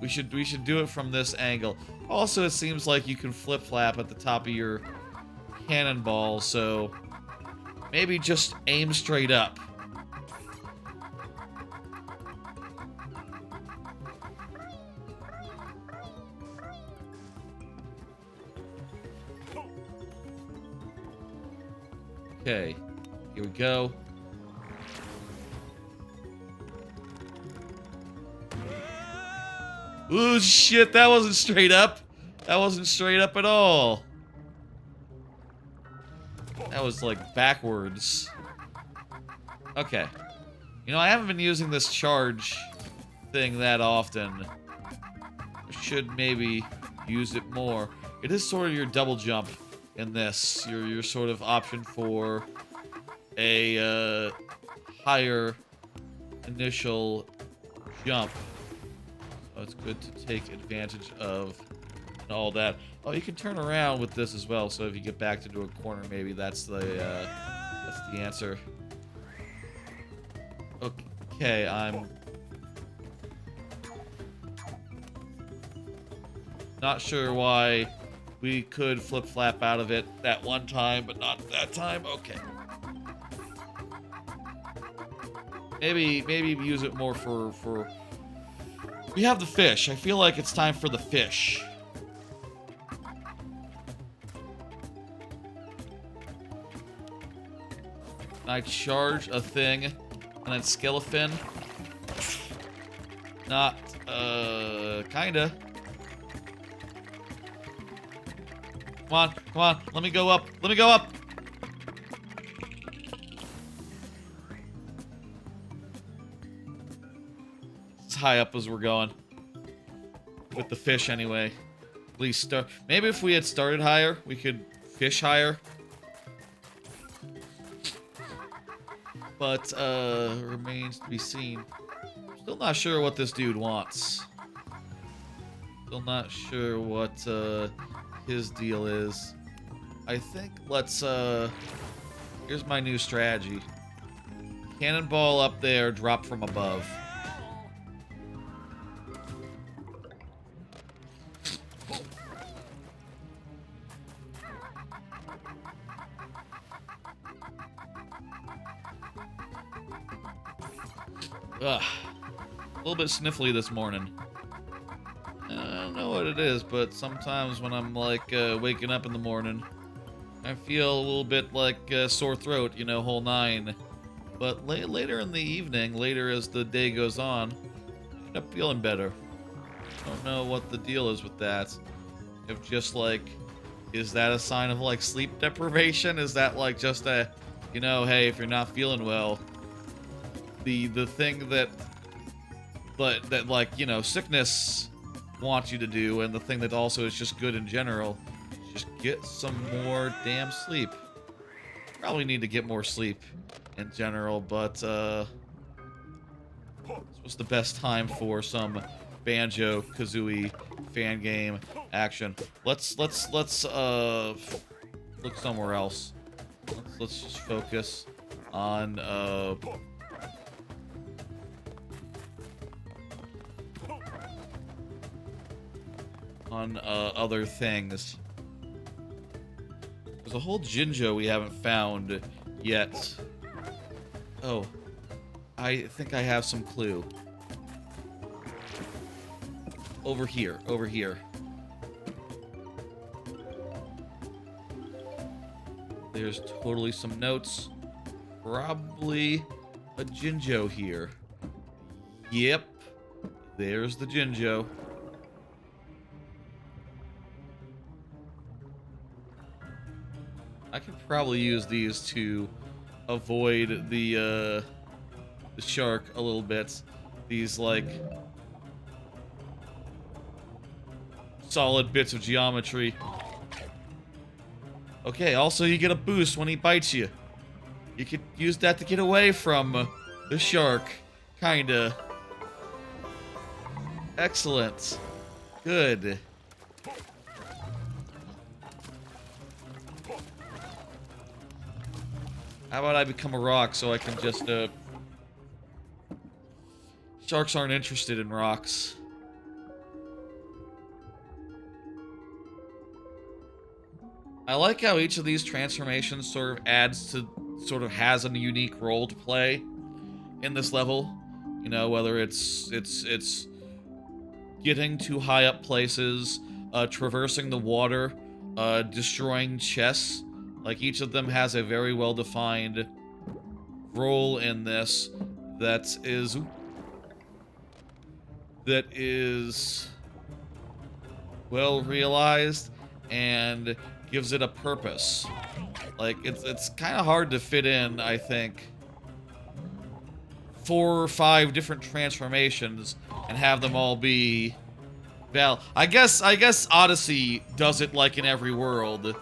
should do it from this angle. Also, it seems like you can flip-flap at the top of your cannonball, so maybe just aim straight up. Okay, here we go. Ooh, shit, that wasn't straight up. That wasn't straight up at all. That was, like, backwards. Okay. You know, I haven't been using this charge thing that often. I should maybe use it more. It is sort of your double jump in this. Your sort of option for a higher initial jump. So it's good to take advantage of and all that. Oh, you can turn around with this as well. So if you get backed into a corner, maybe that's the answer. Okay, I'm not sure why we could flip-flap out of it that one time, but not that time. Okay. Maybe use it more for... We have the fish. I feel like it's time for the fish. I charge a thing and then skeleton. Not, kinda. Come on, let me go up, let me go up! As high up as we're going. With the fish, anyway. At least, maybe if we had started higher, we could fish higher. But, remains to be seen. Still not sure what this dude wants. Still not sure what, his deal is. I think let's, here's my new strategy. Cannonball up there, drop from above. Ugh. A little bit sniffly this morning. I don't know what it is, but sometimes when I'm, like, waking up in the morning, I feel a little bit like sore throat, you know, whole nine. But later in the evening, later as the day goes on, I end up feeling better. Don't know what the deal is with that. If just, like, Is that a sign of like sleep deprivation? Is that like just a, you know, hey, if you're not feeling well, the thing that like, you know, sickness wants you to do, and the thing that also is just good in general, just get some more damn sleep. Probably need to get more sleep in general, but this was the best time for some Banjo-Kazooie fan game action. Let's look somewhere else. Let's just focus on other things. There's a whole Jinjo we haven't found yet. Oh, I think I have some clue. Over here, over here. There's totally some notes. Probably a Jinjo here. Yep, there's the Jinjo. I could probably use these to avoid the shark a little bit. These, like, solid bits of geometry. Okay, also you get a boost when he bites you. You could use that to get away from the shark. Kinda. Excellent. Good. How about I become a rock so I can just, Sharks aren't interested in rocks. I like how each of these transformations sort of has a unique role to play in this level. You know, whether it's getting to high up places, traversing the water, destroying chests. Like, each of them has a very well-defined role in this that is well realized and gives it a purpose. Like, it's kind of hard to fit in, I think, 4 or 5 different transformations and have them all be well. I guess Odyssey does it like in every world.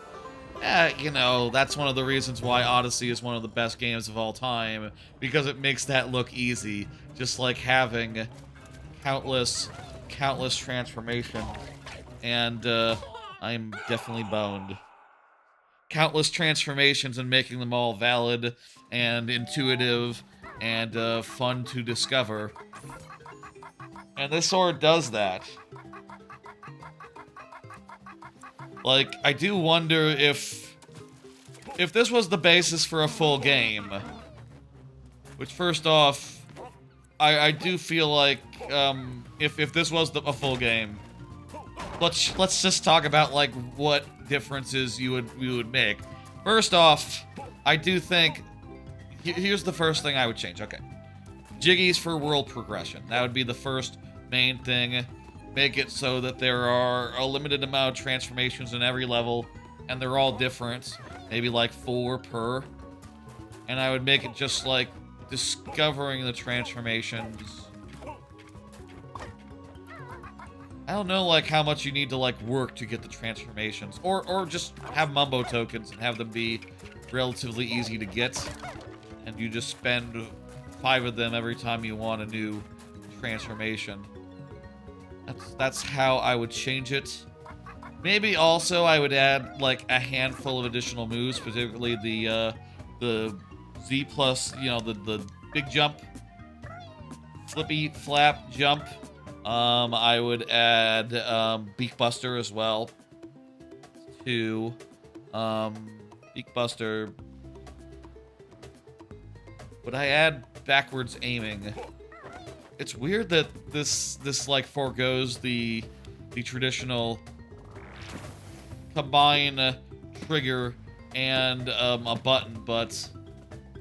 You know, that's one of the reasons why Odyssey is one of the best games of all time, because it makes that look easy, just like having countless transformations. And I'm definitely boned. Countless transformations and making them all valid and intuitive and fun to discover. And this sword does that. Like, I do wonder if this was the basis for a full game. Which, first off, I do feel like, if this was a full game, let's just talk about, like, what differences you would make. First off, I do think, here's the first thing I would change. Okay. Jiggies for world progression. That would be the first main thing. Make it so that there are a limited amount of transformations in every level, and they're all different. Maybe like 4 per. And I would make it just like discovering the transformations. I don't know, like, how much you need to, like, work to get the transformations. Or just have Mumbo tokens and have them be relatively easy to get. And you just spend 5 of them every time you want a new transformation. That's how I would change it. Maybe also I would add, like, a handful of additional moves, particularly the Z plus, you know, the big jump. Flippy flap jump. I would add Beak Buster as well to Beak Buster. Would I add backwards aiming? It's weird that this like forgoes the traditional combine trigger and a button, but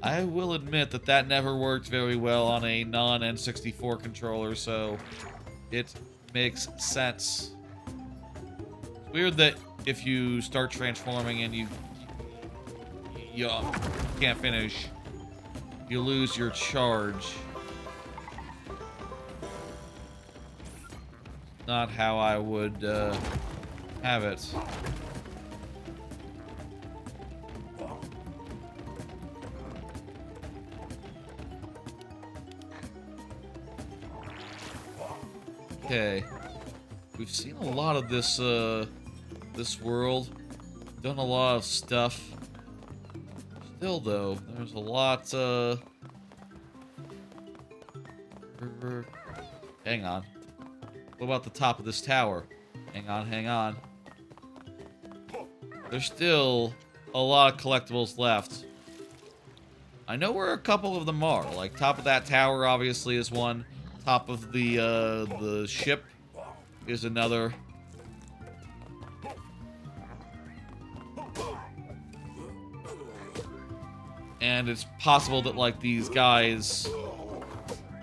I will admit that never worked very well on a non-N64 controller, so it makes sense. It's weird that if you start transforming and you can't finish, you lose your charge. Not how I would have it. Okay, we've seen a lot of this this world, done a lot of stuff. Still though, there's a lot hang on. What about the top of this tower? Hang on, hang on. There's still a lot of collectibles left. I know where a couple of them are. Like, top of that tower obviously is one. Top of the ship is another. And it's possible that, like, these guys,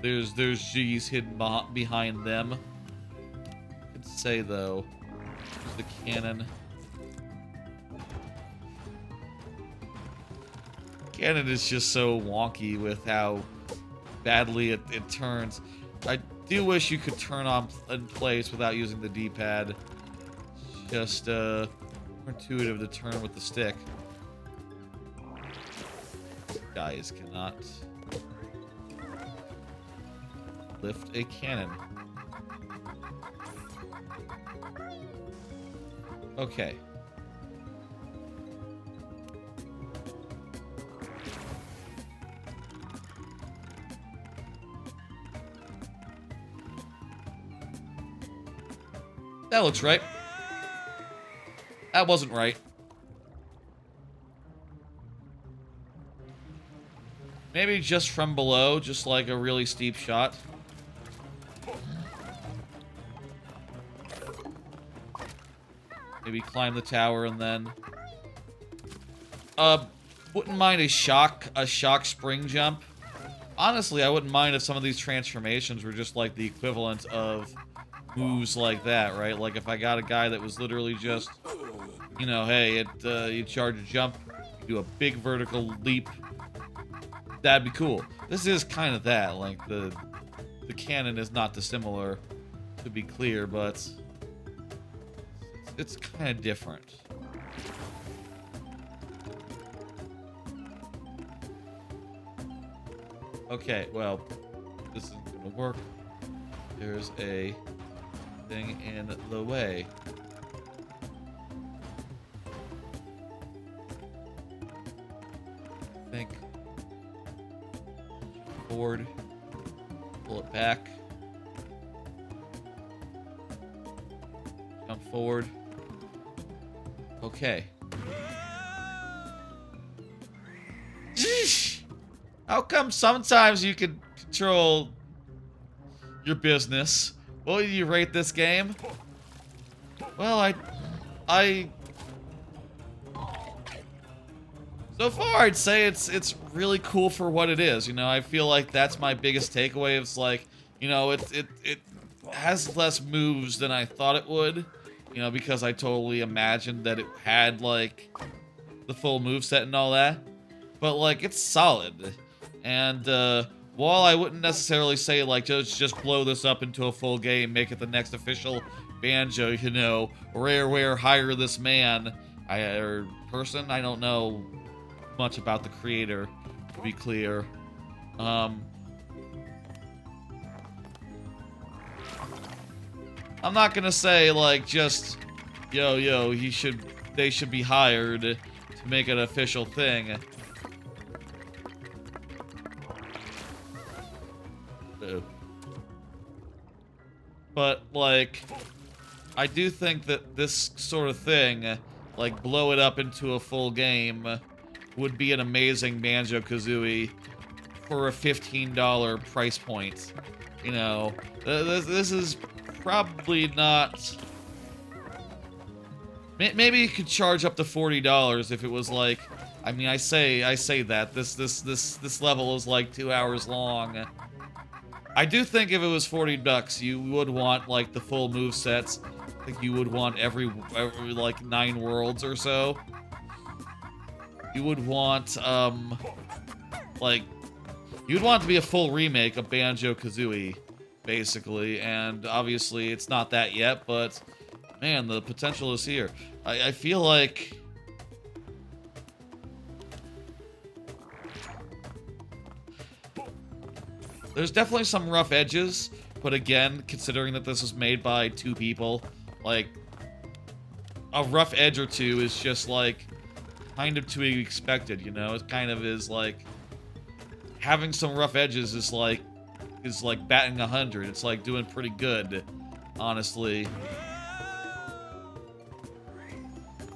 there's G's hidden behind them. I could say, though, the cannon. Cannon is just so wonky with how badly it turns. I do wish you could turn on in place without using the D-pad. Just more intuitive to turn with the stick. Guys cannot lift a cannon. Okay. That looks right. That wasn't right. Maybe just from below, just like a really steep shot. Maybe climb the tower and then... wouldn't mind a shock spring jump. Honestly, I wouldn't mind if some of these transformations were just like the equivalent of moves like that, right? Like if I got a guy that was literally just, you know, hey, you charge a jump, you do a big vertical leap. That'd be cool. This is kind of that. Like the cannon is not dissimilar, to be clear, but it's kind of different. Okay, well, this isn't gonna work. There's a thing in the way. I think. Forward. Pull it back. Jump forward. Okay. Jeez. How come sometimes you can control your business? What do you rate this game? Well, so far I'd say it's really cool for what it is. You know, I feel like that's my biggest takeaway. It's like, you know, it has less moves than I thought it would. You know, because I totally imagined that it had like the full moveset and all that. But like, it's solid. And while I wouldn't necessarily say like just blow this up into a full game, make it the next official Banjo, you know, rare, hire this man, or person, I don't know much about the creator, to be clear. I'm not gonna say like just yo, they should be hired to make an official thing. But like, I do think that this sort of thing, like blow it up into a full game, would be an amazing Banjo-Kazooie for a $15 price point. You know, this is probably not... Maybe you could charge up to $40 if it was like... I mean, I say that. This level is like 2 hours long. I do think if it was $40, you would want, like, the full movesets. I think you would want every like 9 worlds or so. You would want, like, you'd want it to be a full remake of Banjo-Kazooie, basically, and obviously it's not that yet, but, man, the potential is here. I feel like... there's definitely some rough edges, but again, considering that this was made by 2 people, like, a rough edge or 2 is just, like, kind of to be expected, you know? It kind of is, like, having some rough edges is like batting 100. It's like doing pretty good, honestly.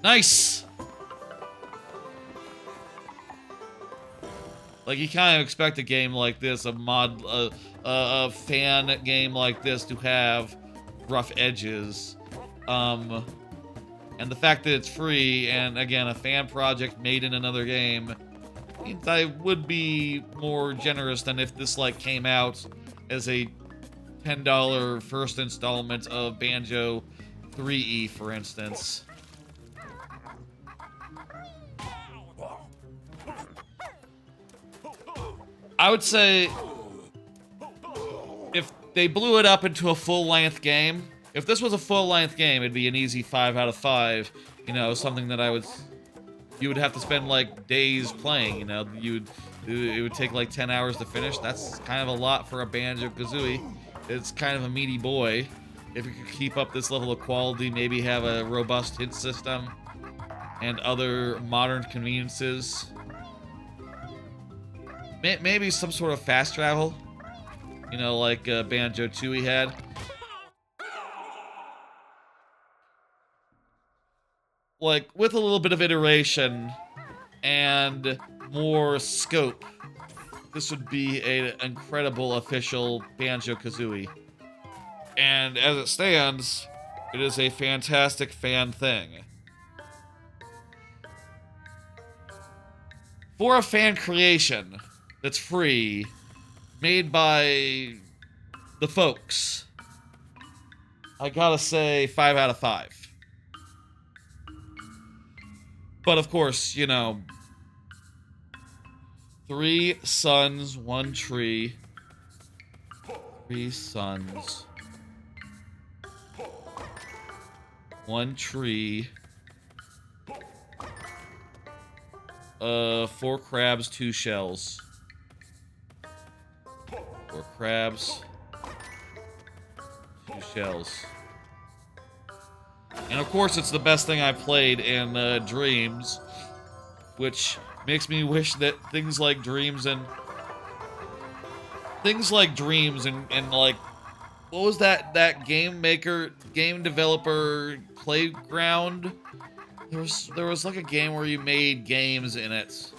Nice! Like, you kind of expect a game like this, a fan game like this to have rough edges. And the fact that it's free, and again, a fan project made in another game, means I would be more generous than if this, like, came out as a $10 first installment of Banjo 3E, for instance. I would say if they blew it up into a full-length game, if this was a full-length game, it'd be an easy 5 out of 5. You know, something that you would have to spend, like, days playing, you know? It would take, like, 10 hours to finish. That's kind of a lot for a Banjo-Kazooie. It's kind of a meaty boy. If you could keep up this level of quality, maybe have a robust hint system and other modern conveniences. Maybe some sort of fast travel, you know, like Banjo-Tooie had. Like, with a little bit of iteration and more scope, this would be an incredible official Banjo-Kazooie. And as it stands, it is a fantastic fan thing. For a fan creation that's free, made by the folks, I gotta say 5 out of 5. But of course, you know, 3 suns, 1 tree. 3 suns, 1 tree. 4 crabs, 2 shells. 4 crabs, 2 shells. And of course, it's the best thing I've played in Dreams, which makes me wish that things like Dreams and like, what was that game developer Playground? There was like a game where you made games in it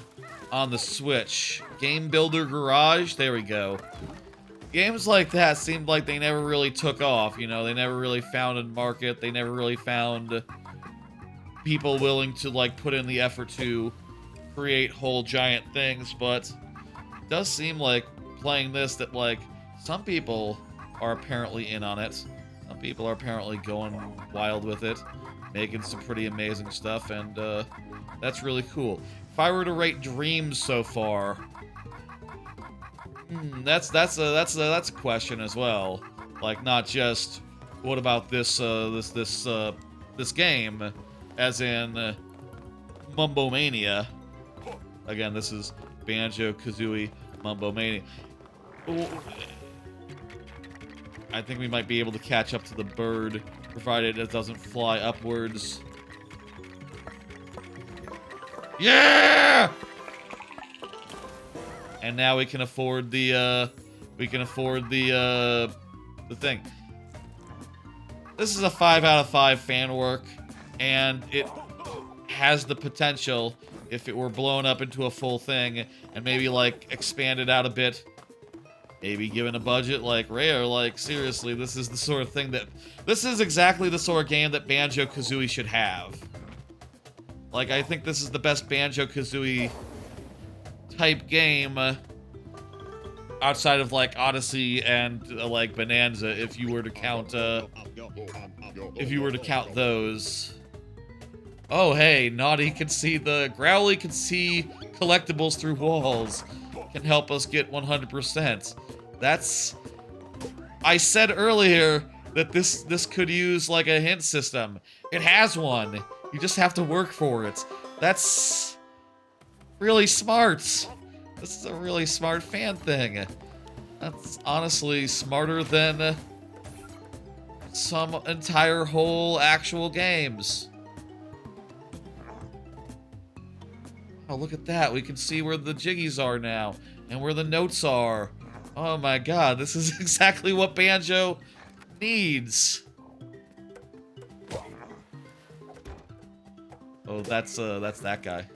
on the Switch. Game Builder Garage, there we go. Games like that seemed like they never really took off, you know, they never really found a market, they never really found people willing to, like, put in the effort to create whole giant things, but it does seem like playing this that, like, some people are apparently in on it. Some people are apparently going wild with it, making some pretty amazing stuff, and that's really cool. If I were to rate Dreams so far, that's a question as well. Like, not just what about this this game, as in Mumbomania. Again, this is Banjo-Kazooie Mumbomania. I think we might be able to catch up to the bird, provided it doesn't fly upwards. Yeah! And now we can afford the thing. This is a 5 out of 5 fan work, and it has the potential, if it were blown up into a full thing, and maybe, like, expanded out a bit, maybe given a budget like Rare, like, seriously, this is the sort of thing that... This is exactly the sort of game that Banjo-Kazooie should have. Like, I think this is the best Banjo-Kazooie type game outside of like Odyssey and like Bonanza, if you were to count those. Oh hey, Naughty can see Growly can see collectibles through walls. Can help us get 100%. I said earlier that this could use like a hint system. It has one. You just have to work for it. That's really smart. This is a really smart fan thing. That's honestly smarter than some entire whole actual games. Oh, look at that. We can see where the jiggies are now and where the notes are. Oh my god, this is exactly what Banjo needs. Oh, that's that guy.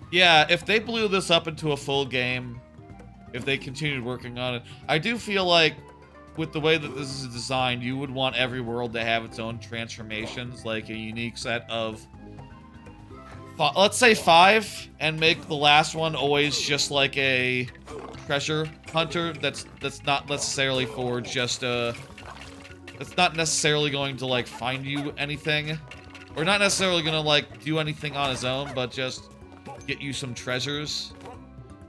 Yeah, if they blew this up into a full game, if they continued working on it, I do feel like with the way that this is designed, you would want every world to have its own transformations, like a unique set of, let's say 5, and make the last one always just like a treasure hunter. That's not necessarily for just it's not necessarily going to like find you anything, or not necessarily gonna like do anything on his own, but just get you some treasures.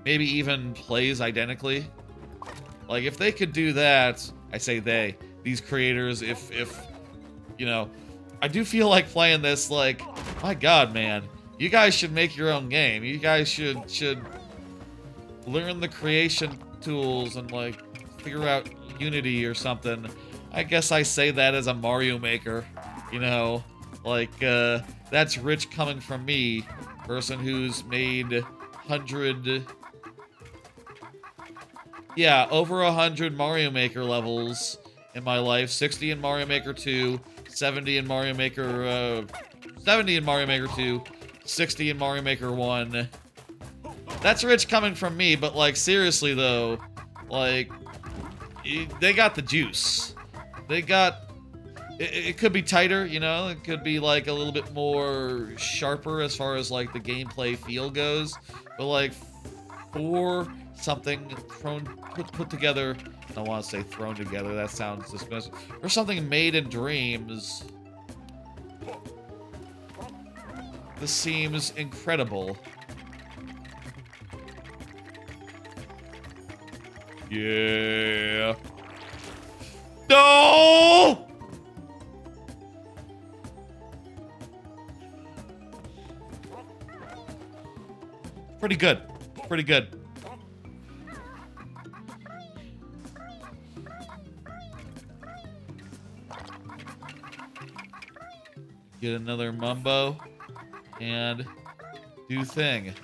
Maybe even plays identically. Like, if they could do that, I say they, these creators, if you know, I do feel like playing this, like, my god, man, you guys should make your own game. You guys should learn the creation tools and, like, figure out Unity or something. I guess I say that as a Mario Maker, you know, like, that's rich coming from me, person who's made 100... Yeah, over 100 Mario Maker levels in my life. 60 in Mario Maker 2, 70 in Mario Maker, 70 in Mario Maker 2, 60 in Mario Maker 1. That's rich coming from me, but, like, seriously, though, like, they got the juice. They got... It could be tighter, you know? It could be, like, a little bit more sharper as far as, like, the gameplay feel goes. But, like, for something put together, I don't want to say thrown together, that sounds dismissive, or something made in dreams, this seems incredible. Yeah. No! Pretty good. Pretty good. Get another Mumbo and do thing.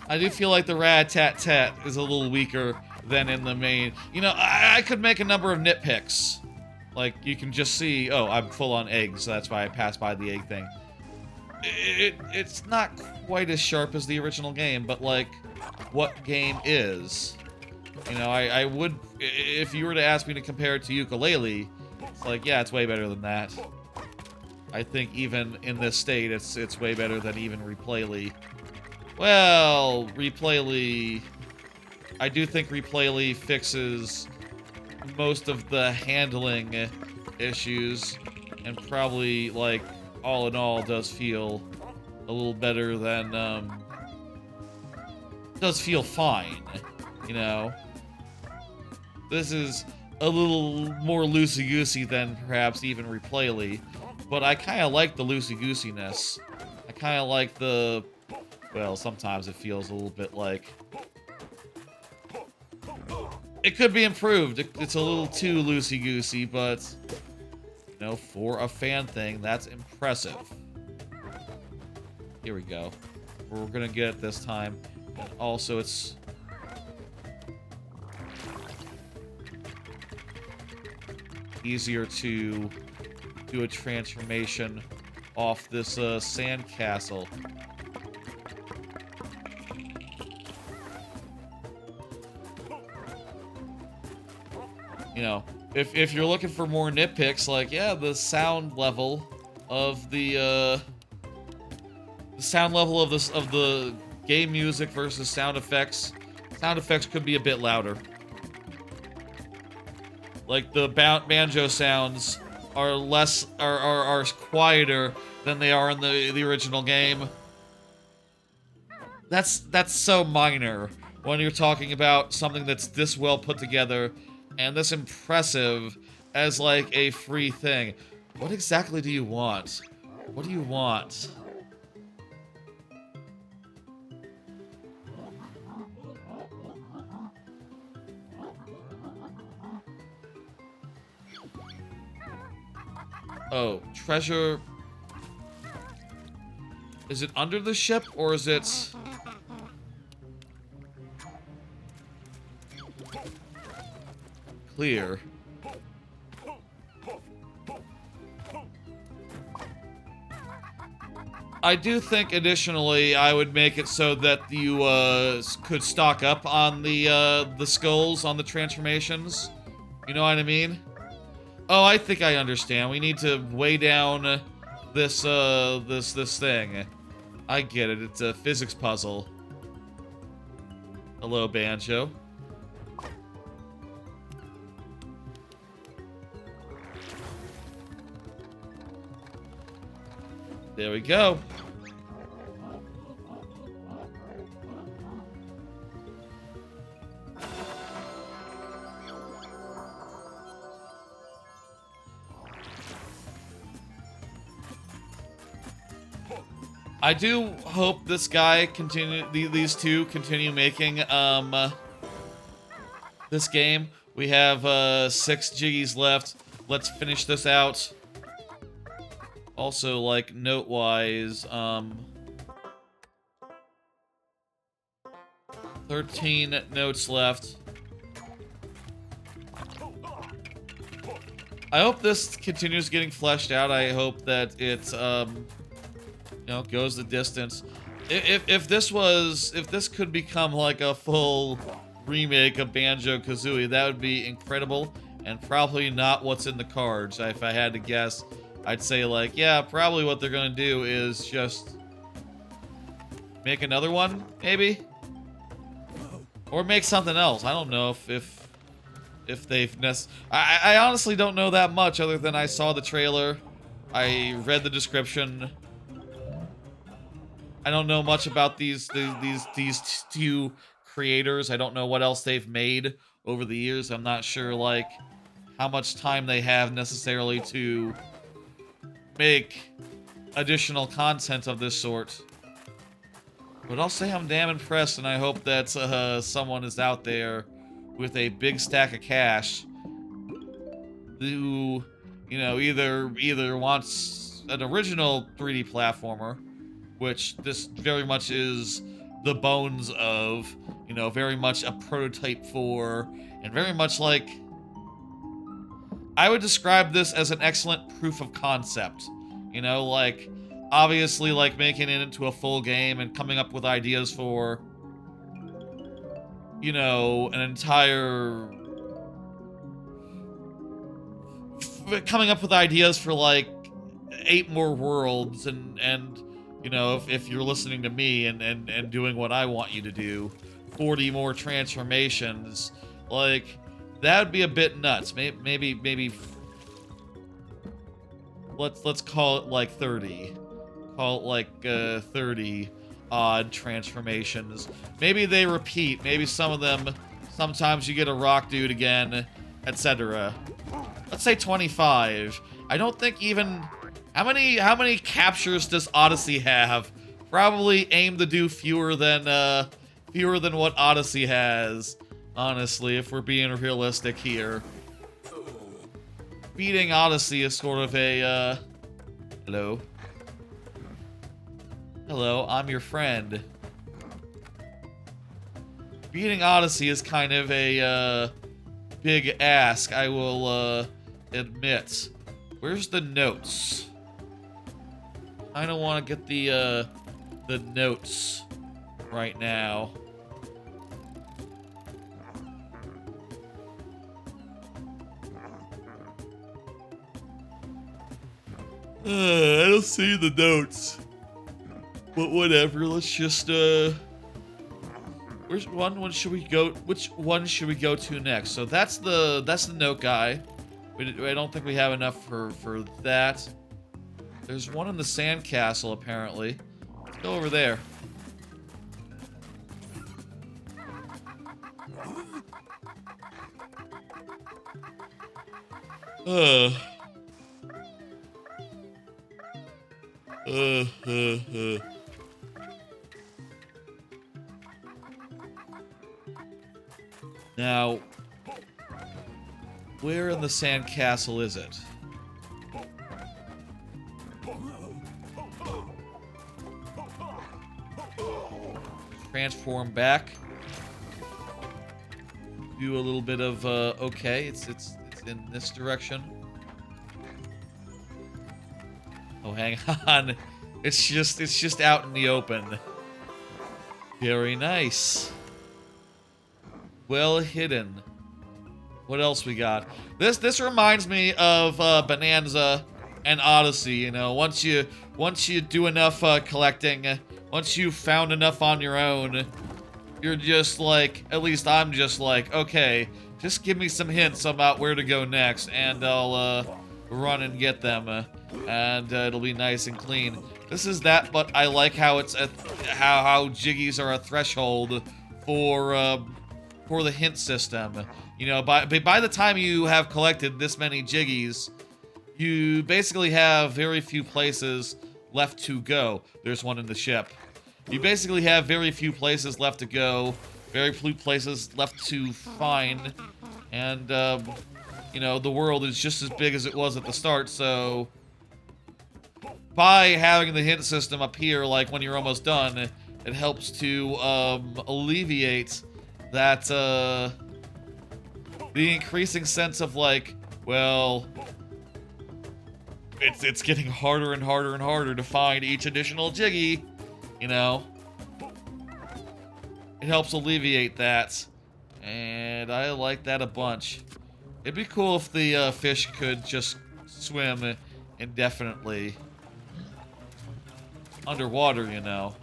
I do feel like the rat-tat-tat is a little weaker than in the main. You know, I could make a number of nitpicks. Like, you can just see, oh, I'm full on eggs, so that's why I passed by the egg thing. It's not quite as sharp as the original game, but, like, what game is? You know, I would, if you were to ask me to compare it to Ukulele, it's like, yeah, it's way better than that. I think even in this state, it's way better than even Replayly. Well, Replayly... I do think Replayly fixes most of the handling issues, and probably, like, all in all, does feel a little better than, does feel fine, you know? This is a little more loosey-goosey than perhaps even Replayly, but I kind of like the loosey-goosiness. I kind of like the... Well, sometimes it feels a little bit like... It could be improved. It's a little too loosey-goosey, but... You know, for a fan thing, that's impressive. Here we go. We're gonna get it this time. And also, it's... easier to do a transformation off this sand castle. You know, if you're looking for more nitpicks, like, yeah, the sound level of the sound level of the game music versus sound effects. Sound effects could be a bit louder. Like the banjo sounds are are quieter than they are in the original game. That's so minor when you're talking about something that's this well put together and this impressive as like a free thing. What exactly do you want? What do you want? Oh, treasure. Is it under the ship or is it... clear? I do think additionally I would make it so that you could stock up on the skulls on the transformations. You know what I mean? Oh, I think I understand. We need to weigh down this this thing. I get it. It's a physics puzzle. Hello, Banjo. There we go. I do hope this guy these two continue making this game. We have 6 Jiggies left. Let's finish this out. Also, like, note-wise, 13 notes left. I hope this continues getting fleshed out. I hope that it, you know, goes the distance. If this could become like a full remake of Banjo-Kazooie, that would be incredible, and probably not what's in the cards. If I had to guess, I'd say, like, yeah, probably what they're gonna do is just make another one, maybe, or make something else. I don't know if they've I honestly don't know that much other than I saw the trailer, I read the description. I don't know much about these two creators. I don't know what else they've made over the years. I'm not sure, like, how much time they have necessarily to make additional content of this sort. But I'll say I'm damn impressed, and I hope that someone is out there with a big stack of cash who, you know, either wants an original 3D platformer, which this very much is the bones of, you know, very much a prototype for, and very much like, I would describe this as an excellent proof of concept. You know, like, obviously, like, making it into a full game and coming up with ideas for, you know, an entire... coming up with ideas for, like, 8 more worlds, and you know, if you're listening to me and doing what I want you to do, 40 more transformations, like, that would be a bit nuts. Maybe let's call it like 30. Call it like 30 odd transformations. Maybe they repeat. Maybe some of them, sometimes you get a rock dude again, etc. Let's say 25. I don't think even... How many captures does Odyssey have? Probably aim to do fewer than what Odyssey has. Honestly, if we're being realistic here. Beating Odyssey is sort of a, hello? Hello, I'm your friend. Beating Odyssey is kind of a, big ask. I will admit. Where's the notes? I don't want to get the notes right now. I don't see the notes. But whatever, let's just, which one should we go, which one should we go to next? So that's the note guy. I don't think we have enough for that. There's one in the sandcastle, apparently. Let's go over there. Now, where in the sandcastle is it? Transform back. Do a little bit of okay, it's in this direction. Oh, hang on. It's just out in the open. Very nice. Well hidden. What else we got? This reminds me of Bonanza and Odyssey. You know, once you do enough collecting, once you've found enough on your own, you're just like, at least I'm just like, okay, just give me some hints about where to go next, and I'll run and get them, and it'll be nice and clean. This is that, but I like how it's how jiggies are a threshold for the hint system. You know, by the time you have collected this many jiggies, you basically have very few places left to go. There's one in the ship. You basically have very few places left to go, very few places left to find, and you know, the world is just as big as it was at the start, so by having the hint system up here, like when you're almost done, it helps to alleviate that the increasing sense of like, well, it's getting harder and harder and harder to find each additional jiggy, you know. It helps alleviate that, and I like that a bunch. It'd be cool if the fish could just swim indefinitely underwater, you know.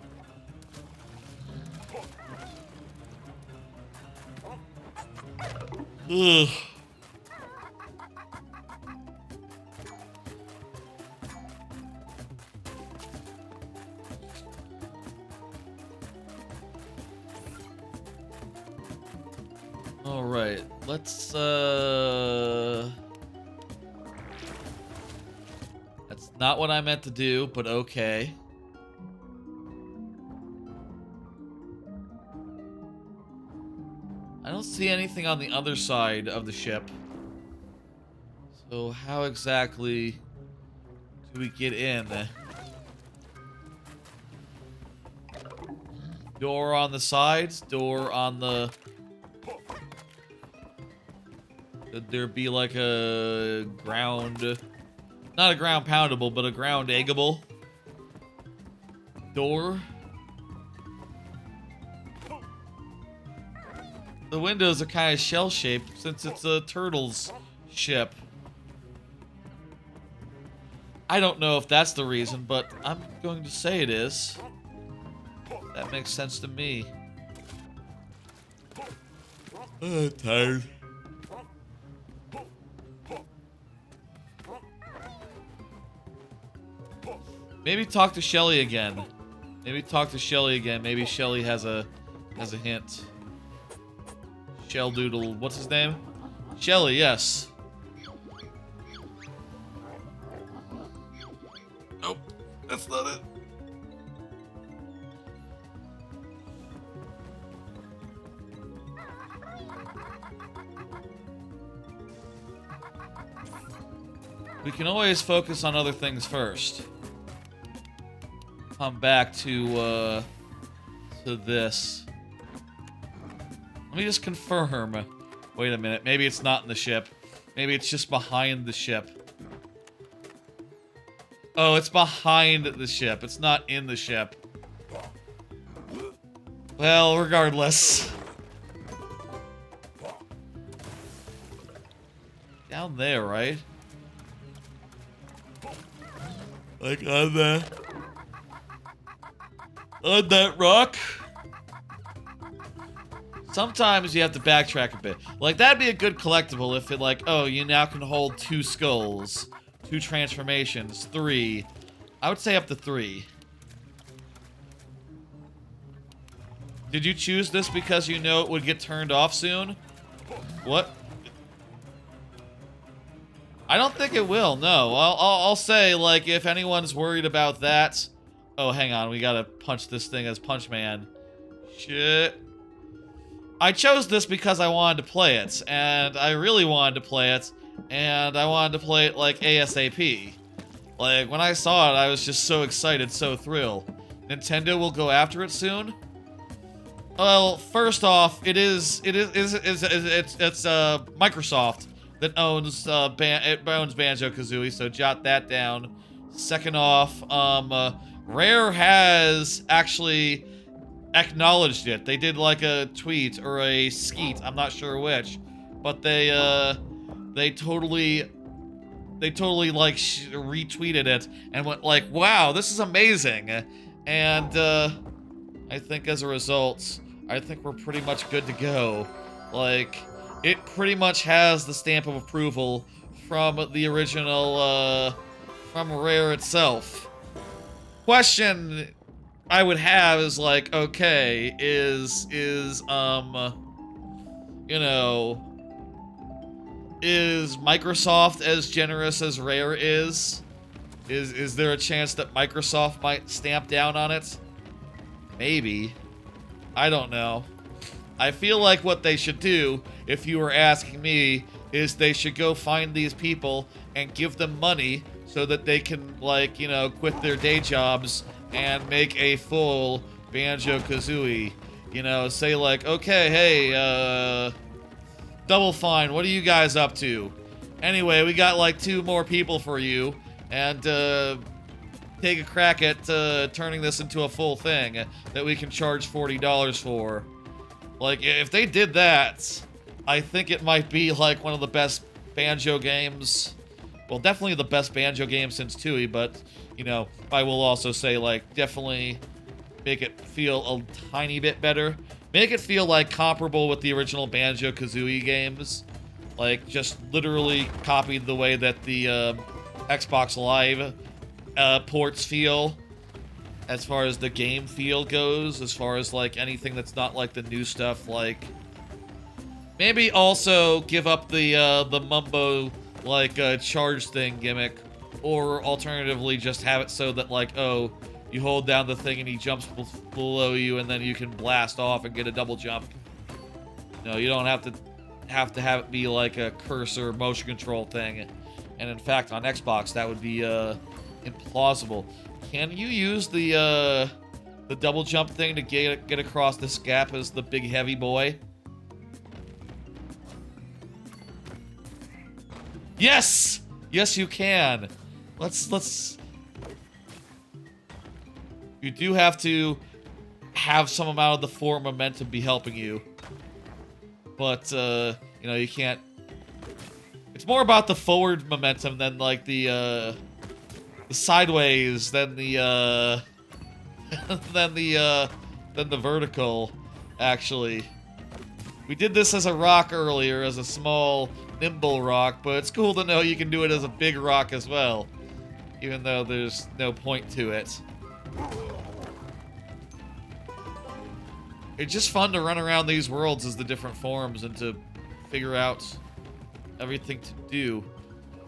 Ugh. All right, let's that's not what I meant to do, but okay. I don't see anything on the other side of the ship. So how exactly do we get in? Door on the sides, door on the... Could there be like a ground... Not a ground poundable, but a ground eggable door? The windows are kind of shell-shaped since it's a turtle's ship. I don't know if that's the reason, but I'm going to say it is. That makes sense to me. I'm tired. Maybe talk to Shelly again. Maybe talk to Shelly again. Maybe Shelly has a hint. Shell Doodle, what's his name? Shelly, yes. Nope, that's not it. We can always focus on other things first. Come back to this. Let me just confirm. Wait a minute. Maybe it's not in the ship. Maybe it's just behind the ship. Oh, it's behind the ship. It's not in the ship. Well, regardless. Down there, right? Like on that rock? Sometimes you have to backtrack a bit. Like, that'd be a good collectible if it, like, oh, you now can hold 2 skulls, 2 transformations, 3. I would say up to 3. Did you choose this because you know it would get turned off soon? What? I don't think it will, no. I'll say, like, if anyone's worried about that... Oh, hang on, we gotta punch this thing as Punch Man. Shit. I chose this because I wanted to play it, and I really wanted to play it, and I wanted to play it, like, ASAP. Like, when I saw it, I was just so excited, so thrilled. Nintendo will go after it soon? Well, first off, it's Microsoft that owns Banjo-Kazooie, so jot that down. Second off, Rare has actually acknowledged it. They did like a tweet or a skeet, I'm not sure which, but they totally like retweeted it and went like, wow, this is amazing. And I think as a result, I think we're pretty much good to go. Like, it pretty much has the stamp of approval from the original, from Rare itself. Question I would have is like, okay, is Microsoft as generous as Rare is? Is there a chance that Microsoft might stamp down on it? Maybe. I don't know. I feel like what they should do, if you were asking me, is they should go find these people and give them money so that they can, like, you know, quit their day jobs and make a full Banjo-Kazooie. You know, say like, okay, hey, Double Fine, what are you guys up to? Anyway, we got like 2 more people for you, and take a crack at turning this into a full thing that we can charge $40 for. Like, if they did that, I think it might be like one of the best Banjo games. Well, definitely the best Banjo game since Tooie, but, you know, I will also say, like, definitely make it feel a tiny bit better. Make it feel, like, comparable with the original Banjo-Kazooie games. Like, just literally copied the way that the Xbox Live ports feel, as far as the game feel goes, as far as, like, anything that's not, like, the new stuff, like... Maybe also give up the Mumbo, like, charge thing gimmick, or alternatively just have it so that, like, oh, you hold down the thing and he jumps below you and then you can blast off and get a double jump. No, you don't have to have it be like a cursor motion control thing. And in fact, on Xbox, that would be implausible. Can you use the double jump thing to get across this gap as the big heavy boy? Yes! Yes, you can. Let's... You do have to have some amount of the forward momentum be helping you. But, you know, you can't... It's more about the forward momentum than, like, the sideways, than the than the vertical, actually. We did this as a rock earlier, as a small, nimble rock, but it's cool to know you can do it as a big rock as well, even though there's no point to it. It's just fun to run around these worlds as the different forms and to figure out everything to do.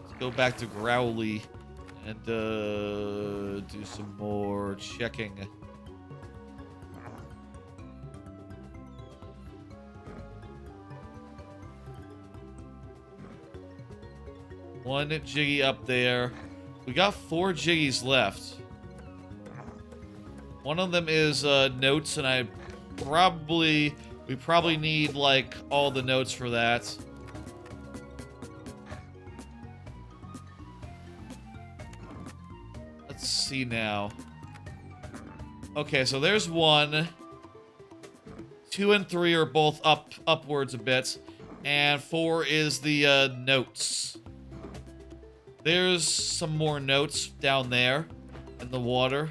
Let's go back to Growly and do some more checking. One Jiggy up there. We got 4 Jiggies left. One of them is notes, and we probably need like all the notes for that. Let's see now. Okay, so there's 1. 2 and 3 are both upwards a bit. And 4 is the notes. There's some more notes down there in the water.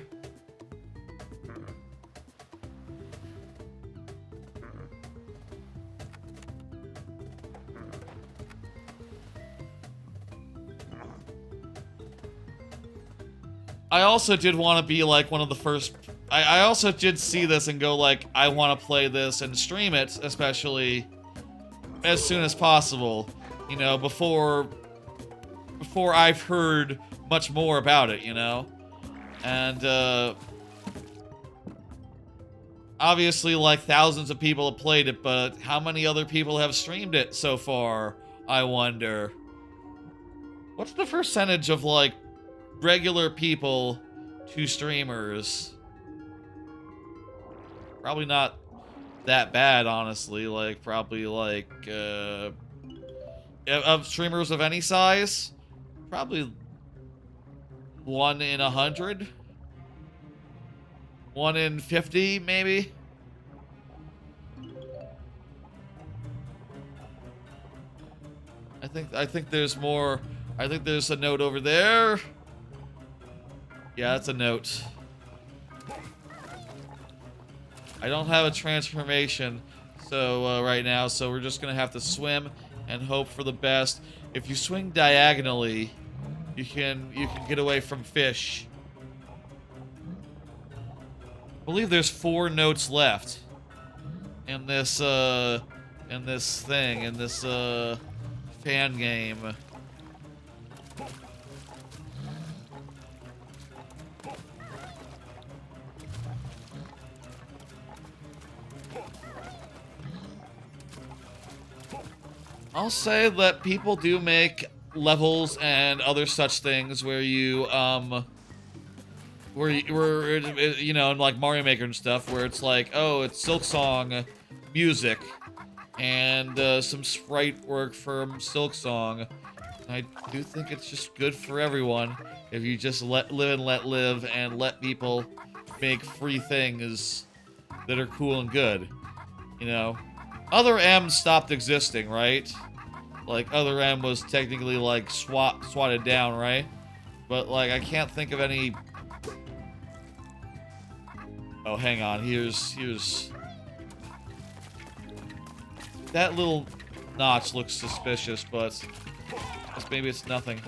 I also did want to be like one of the first. I also did see this and go like, I want to play this and stream it, especially as soon as possible. You know, before I've heard much more about it, you know? And, obviously, like, thousands of people have played it, but how many other people have streamed it so far, I wonder? What's the percentage of, like, regular people to streamers? Probably not that bad, honestly. Like, probably, like, of streamers of any size, probably 1 in 100, 1 in 50, maybe. I think there's more. I think there's a note over there. Yeah, that's a note. I don't have a transformation, so right now, so we're just gonna have to swim and hope for the best. If you swing diagonally, you can get away from fish. I believe there's 4 notes left in this fan game. I'll say that people do make levels and other such things where you, you know, in like Mario Maker and stuff, where it's like, oh, it's Silksong music and some sprite work from Silksong. I do think it's just good for everyone if you just let live and let people make free things that are cool and good, you know. Other M stopped existing, right? Like, Other M was technically, like, swatted down, right? But, like, I can't think of any... Oh, hang on. Here's... That little notch looks suspicious, but... maybe it's nothing.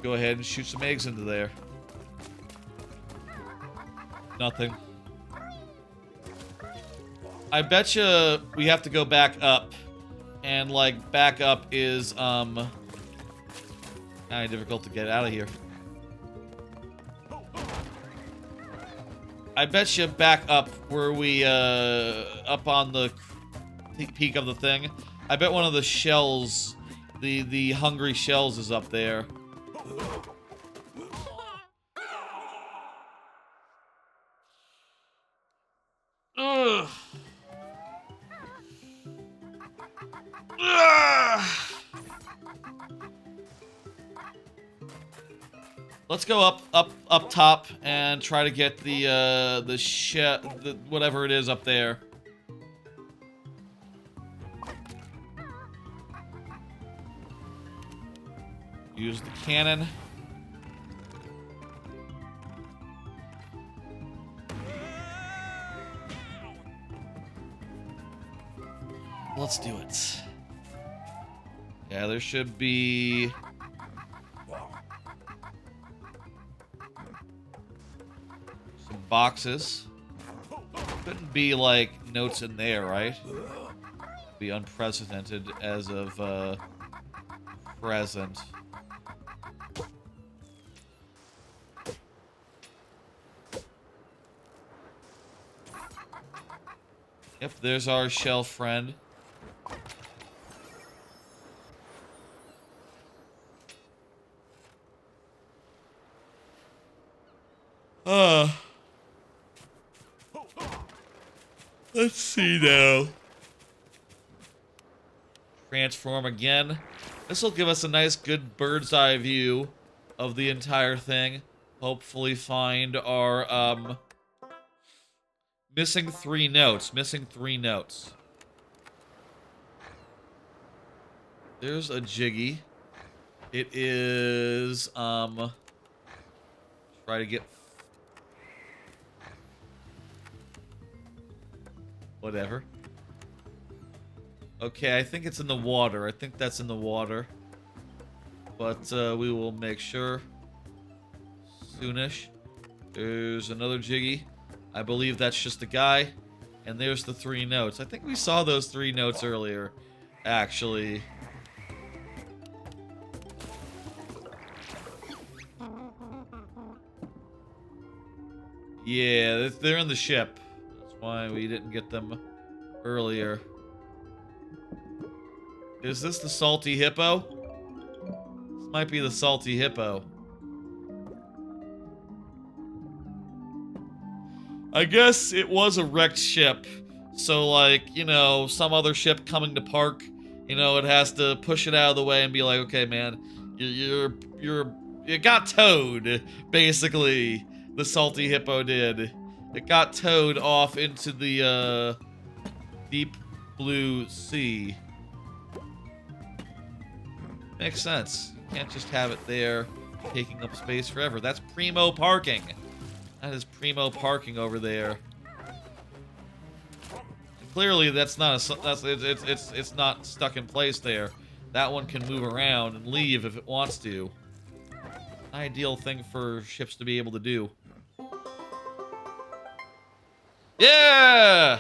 Go ahead and shoot some eggs into there. Nothing. I betcha we have to go back up. And, like, back up is, kind of difficult to get out of here. I betcha back up where we, up on the peak of the thing. I bet one of the shells, the hungry shells is up there. Ugh. Ugh. Let's go up top and try to get the whatever it is up there. Use the cannon. Let's do it. Yeah, there should be... some boxes. Couldn't be, like, notes in there, right? Be unprecedented as of, present. Yep, there's our shell friend. Let's see now. transform again. This will give us a nice, good bird's eye view of the entire thing. Hopefully find our, missing 3 notes. Missing 3 notes. There's a Jiggy. It is, try to get... Whatever. Okay, I think it's in the water. I think that's in the water. But, we will make sure. Soonish. There's another Jiggy. I believe that's just a guy. And there's the 3 notes. I think we saw those 3 notes earlier, actually. Yeah, they're in the ship. That's why we didn't get them earlier. Is this the salty hippo? This might be the salty hippo. I guess it was a wrecked ship. So, like, you know, some other ship coming to park, you know, it has to push it out of the way and be like, okay, man, you got towed, basically. The salty hippo did. It got towed off into the, deep blue sea. Makes sense. You can't just have it there, taking up space forever. That's primo parking. That is primo parking over there. Clearly, that's not it's not stuck in place there. That one can move around and leave if it wants to. Ideal thing for ships to be able to do. Yeah!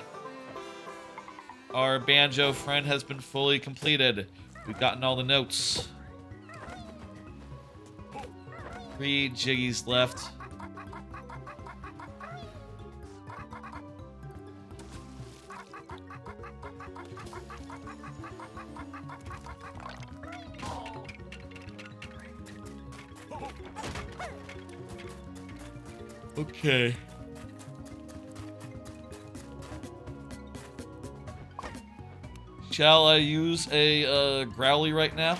Our banjo friend has been fully completed. We've gotten all the notes. 3 Jiggies left. Okay. Shall I use a growly right now?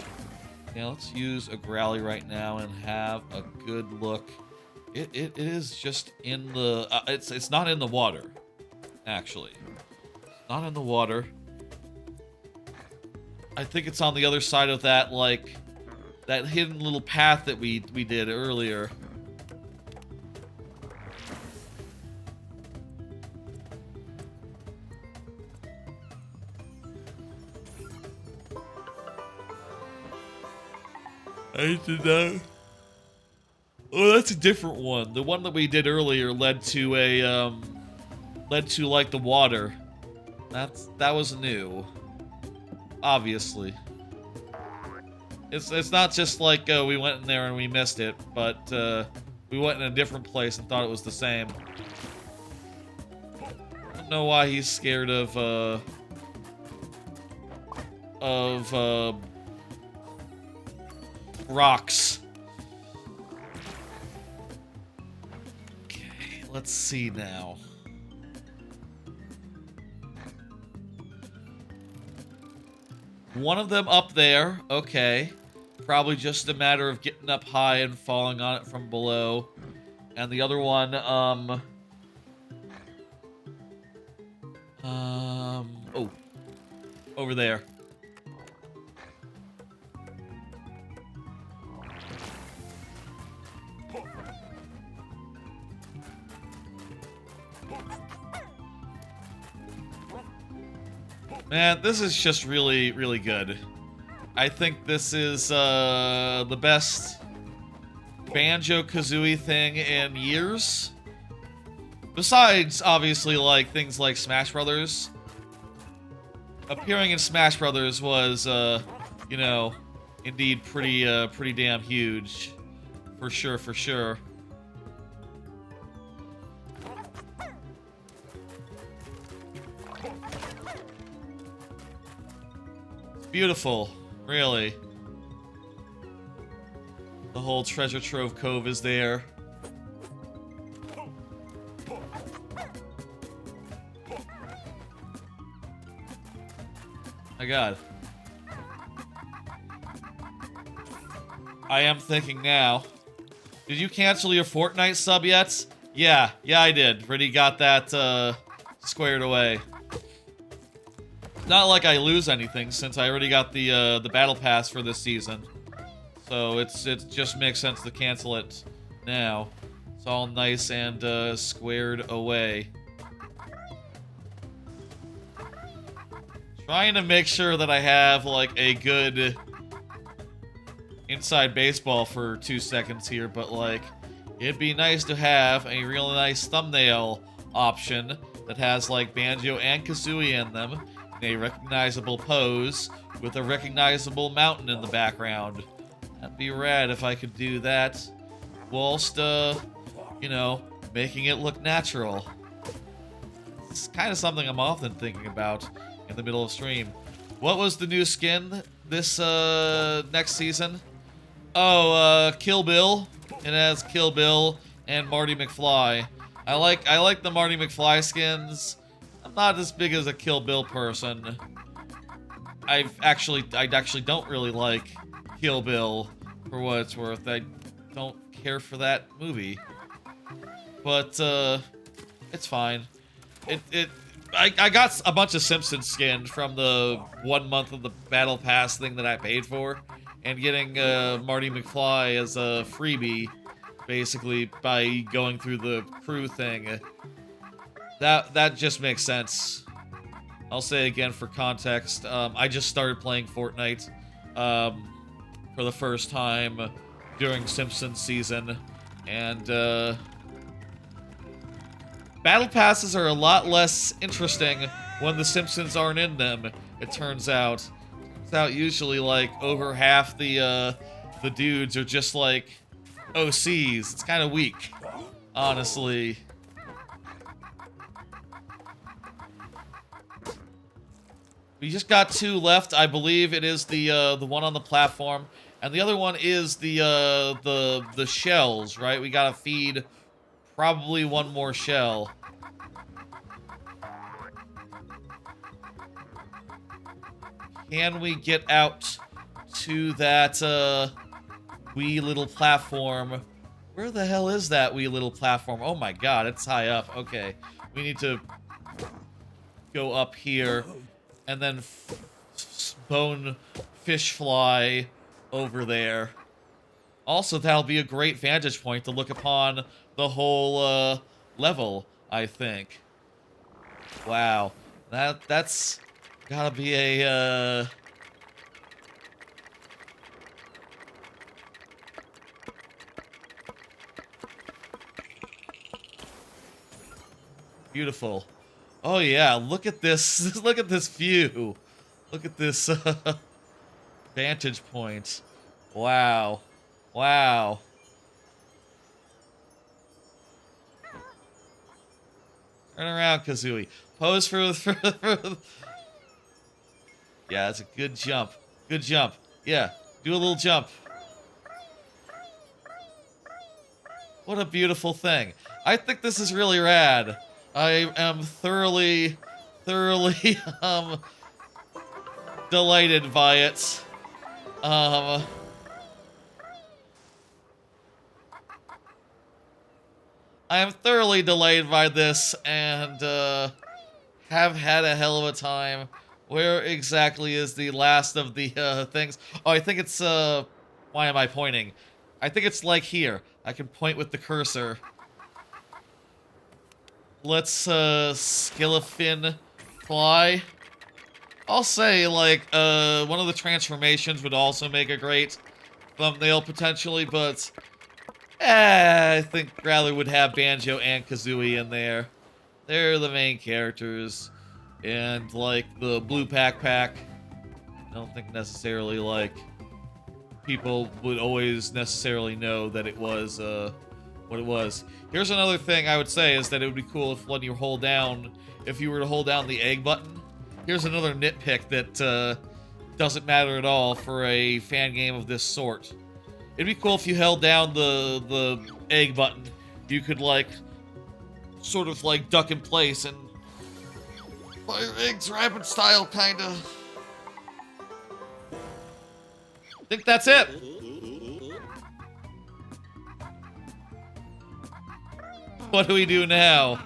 Yeah, let's use a growly right now and have a good look. It is just in the it's not in the water, actually. It's not in the water. I think it's on the other side of that, like, that hidden little path that we did earlier. I did that. Oh, that's a different one. The one that we did earlier led to a like the water. That was new. Obviously. It's not just like we went in there and we missed it, but we went in a different place and thought it was the same. I don't know why he's scared of rocks. Okay, let's see now. One of them up there, okay. Probably just a matter of getting up high and falling on it from below. And the other one, oh. Over there. Man, this is just really, really good. I think this is the best Banjo-Kazooie thing in years. Besides, obviously, like, things like Smash Brothers. Appearing in Smash Brothers was, you know, indeed pretty damn huge. For sure, for sure. Beautiful, really. The whole treasure Trove Cove is there. My God. I am thinking now. Did you cancel your Fortnite sub yet? Yeah, I did. Already got that, squared away. Not like I lose anything, since I already got the battle pass for this season. So it just makes sense to cancel it now. It's all nice and, squared away. Trying to make sure that I have, like, a good inside baseball for 2 seconds here, but, like, it'd be nice to have a really nice thumbnail option that has, like, Banjo and Kazooie in them, in a recognizable pose, with a recognizable mountain in the background. That'd be rad if I could do that, whilst, you know, making it look natural. It's kind of something I'm often thinking about in the middle of stream. What was the new skin this next season? Oh, Kill Bill. It has Kill Bill and Marty McFly. I like the Marty McFly skins. I'm not as big as a Kill Bill person. I actually don't really like Kill Bill for what it's worth. I don't care for that movie. But it's fine. I got a bunch of Simpsons skins from the 1 month of the Battle Pass thing that I paid for, and getting Marty McFly as a freebie, basically, by going through the crew thing. That just makes sense. I'll say again for context, I just started playing Fortnite for the first time during Simpsons season, and Battle Passes are a lot less interesting when the Simpsons aren't in them, it turns out. Turns out usually, like, over half the dudes are just, like, OCs. It's kind of weak, honestly. We just got 2 left. I believe it is the one on the platform, and the other one is the shells, right? We gotta feed probably 1 more shell. Can we get out to that wee little platform? Where the hell is that wee little platform? Oh my god, it's high up. Okay, we need to go up here and then bone fish fly over there. Also, that'll be a great vantage point to look upon the whole level, I think. Wow, that's gotta be a beautiful. Oh yeah, look at this. Look at this view. Look at this vantage point. Wow. Wow. Turn around, Kazooie. Pose for yeah, that's a good jump. Good jump. Yeah, do a little jump. What a beautiful thing. I think this is really rad. I am thoroughly delighted by it. I am thoroughly delighted by this, and have had a hell of a time. Where exactly is the last of the things? Oh, I think it's why am I pointing? I think it's like here. I can point with the cursor. Let's Skillafin fly. I'll say, like, one of the transformations would also make a great thumbnail potentially, but I think rather would have Banjo and Kazooie in there. They're the main characters. And, like, the blue pack, I don't think necessarily, like, people would always necessarily know that it was, what it was. Here's another thing I would say is that it would be cool if when you hold down, if you were to hold down the egg button. Here's another nitpick that, doesn't matter at all for a fan game of this sort. It'd be cool if you held down the egg button. You could, like, sort of, like, duck in place and fire eggs rabbit style, kinda. I think that's it. What do we do now?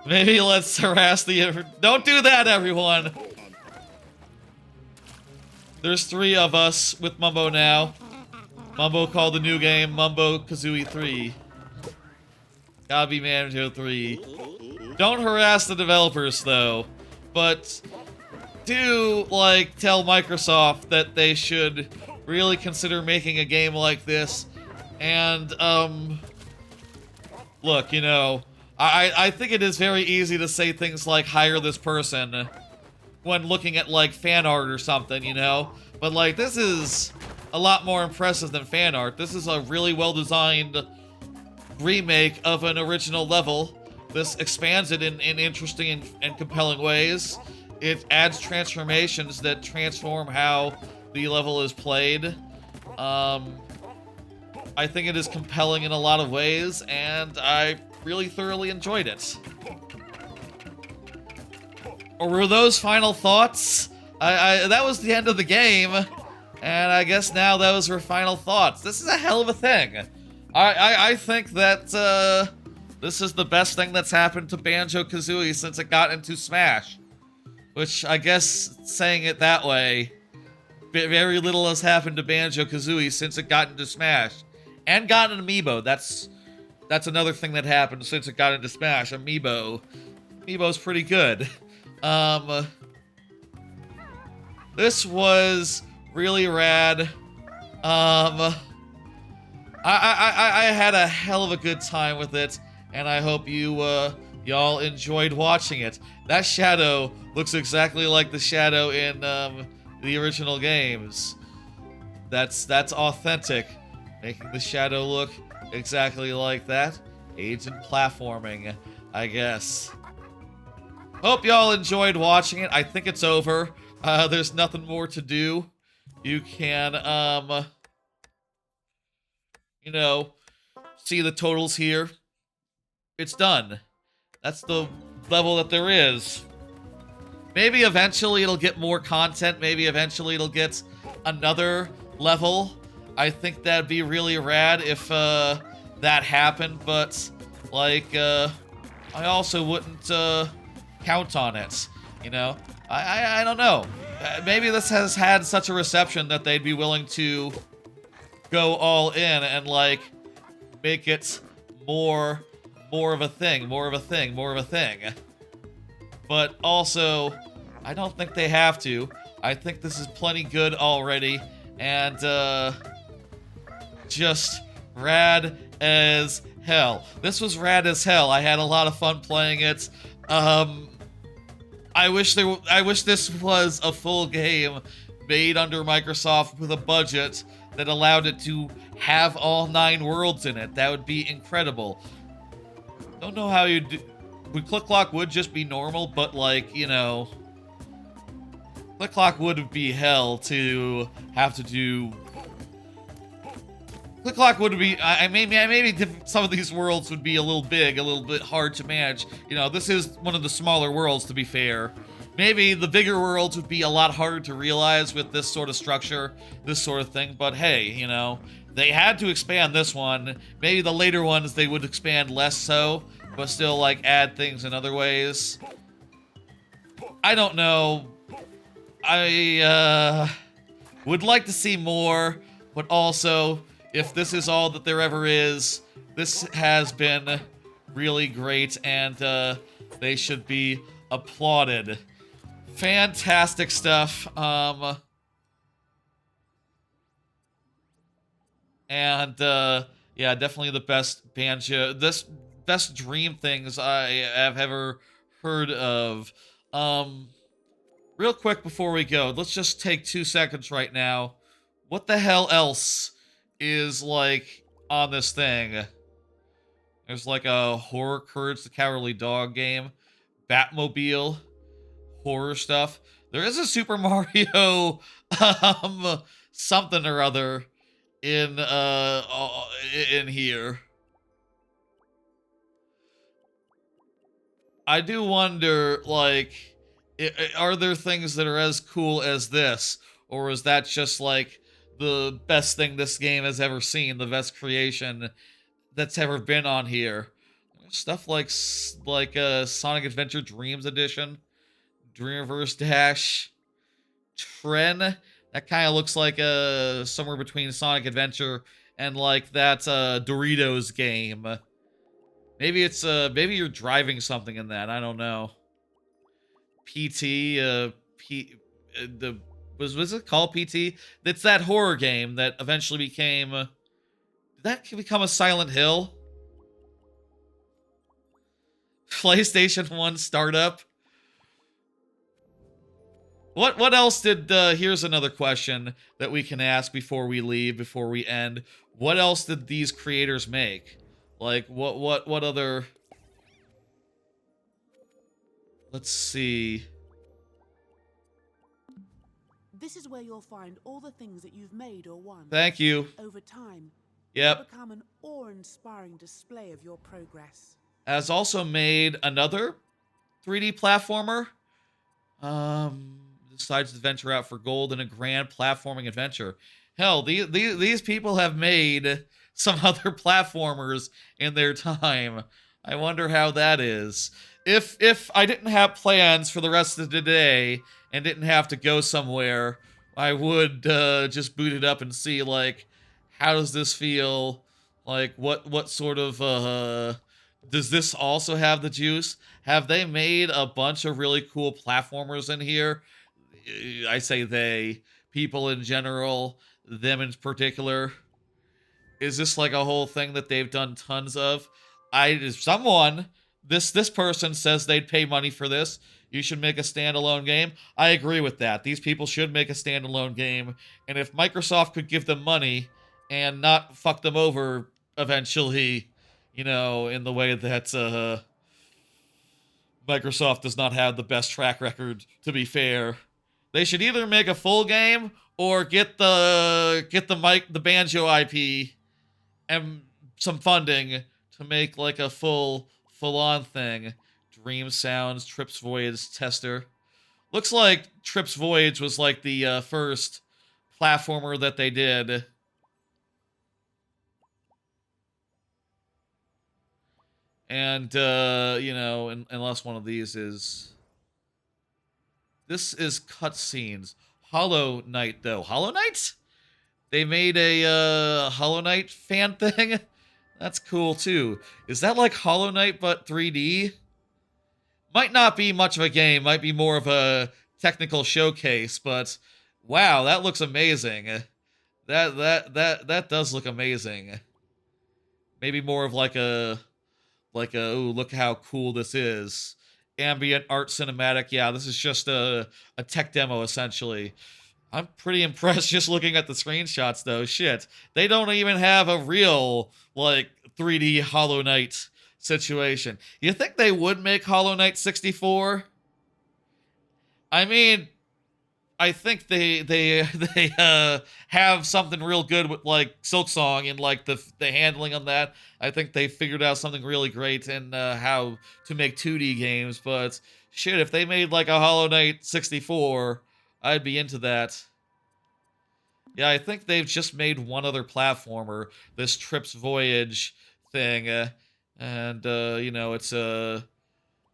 Maybe let's harass the... Don't do that, everyone! There's 3 of us with Mumbo now. Mumbo called the new game Banjo-Kazooie 3. Gotta be Banjo 3. Don't harass the developers, though. But do, like, tell Microsoft that they should really consider making a game like this. And, look, you know, I think it is very easy to say things like, hire this person, when looking at, like, fan art or something, you know? But, like, this is a lot more impressive than fan art. This is a really well-designed remake of an original level. This expands it in interesting and compelling ways. It adds transformations that transform how the level is played. I think it is compelling in a lot of ways, and I really thoroughly enjoyed it. Or were those final thoughts? That was the end of the game, and I guess now those were final thoughts. This is a hell of a thing. I think that this is the best thing that's happened to Banjo-Kazooie since it got into Smash. Which, I guess, saying it that way, very little has happened to Banjo-Kazooie since it got into Smash. And got an amiibo. That's another thing that happened since it got into Smash. Amiibo. Amiibo's pretty good. This was really rad. I had a hell of a good time with it, and I hope y'all enjoyed watching it. That shadow looks exactly like the shadow in the original games. That's authentic. Making the shadow look exactly like that. Aids in platforming, I guess. Hope y'all enjoyed watching it. I think it's over. There's nothing more to do. You can, you know, see the totals here. It's done. That's the level that there is. Maybe eventually it'll get more content. Maybe eventually it'll get another level. I think that'd be really rad if that happened, but like I also wouldn't count on it, you know? I don't know. Maybe this has had such a reception that they'd be willing to go all in and like make it more of a thing. But also, I don't think they have to. I think this is plenty good already, and just rad as hell. This was rad as hell. I had a lot of fun playing it. I wish this was a full game made under Microsoft with a budget that allowed it to have all 9 worlds in it. That would be incredible. Don't know how you do. Click Clock would just be normal, but like, you know, Click Clock would be hell to have to do. Click Clock would be. Maybe some of these worlds would be a little big, a little bit hard to manage. You know, this is one of the smaller worlds, to be fair. Maybe the bigger worlds would be a lot harder to realize with this sort of structure, this sort of thing. But hey, you know, they had to expand this one. Maybe the later ones they would expand less so, but still like add things in other ways. I don't know. I would like to see more, but also, if this is all that there ever is, this has been really great, and they should be applauded. Fantastic stuff. And yeah, definitely the best Banjo, best Dream things I have ever heard of. Real quick before we go, let's just take 2 seconds right now. What the hell else is like on this thing? There's like a horror Courage the Cowardly Dog game, Batmobile, horror stuff. There is a Super Mario something or other in here. I do wonder, like, are there things that are as cool as this, or is that just like the best thing this game has ever seen, the best creation that's ever been on here. Stuff like Sonic Adventure Dreams Edition, Dreamverse Dash, Tren. That kind of looks like somewhere between Sonic Adventure and like that Doritos game. Maybe it's maybe you're driving something in that. I don't know. PT the was it called PT? It's that horror game that eventually became did that become a Silent Hill? PlayStation 1 startup. What else did here's another question that we can ask before we leave, before we end. What else did these creators make? Like what other, let's see. This is where you'll find all the things that you've made or won. Thank you. Over time, yep, it'll become an awe-inspiring display of your progress. Has also made another 3D platformer. Decides to venture out for gold in a grand platforming adventure. Hell, these people have made some other platformers in their time. I wonder how that is. If I didn't have plans for the rest of the day and didn't have to go somewhere, I would just boot it up and see, like, how does this feel? Like, what sort of does this also have the juice? Have they made a bunch of really cool platformers in here? I say they, people in general, them in particular. Is this like a whole thing that they've done tons of? This person says they'd pay money for this. You should make a standalone game. I agree with that. These people should make a standalone game. And if Microsoft could give them money and not fuck them over eventually, you know, in the way that Microsoft does not have the best track record, to be fair. They should either make a full game or get the Banjo IP and some funding to make like a full-on thing. Dream Sounds, Trips Voyage Tester. Looks like Trips Voyage was like the first platformer that they did. And, you know, unless one of these is... This is cutscenes. Hollow Knight, though. Hollow Knight? They made a Hollow Knight fan thing? That's cool, too. Is that like Hollow Knight, but 3D? Might not be much of a game. Might be more of a technical showcase, but... Wow, that looks amazing. That does look amazing. Maybe more of like a... ooh, look how cool this is. Ambient art cinematic. Yeah, this is just a tech demo, essentially. I'm pretty impressed just looking at the screenshots, though. Shit. They don't even have a real, like, 3D Hollow Knight situation. You think they would make Hollow Knight 64? I mean... I think they have something real good with like Silksong and like the handling on that. I think they figured out something really great in how to make 2D games. But shit, if they made like a Hollow Knight 64, I'd be into that. Yeah, I think they've just made one other platformer, this Trips Voyage thing, and you know, it's a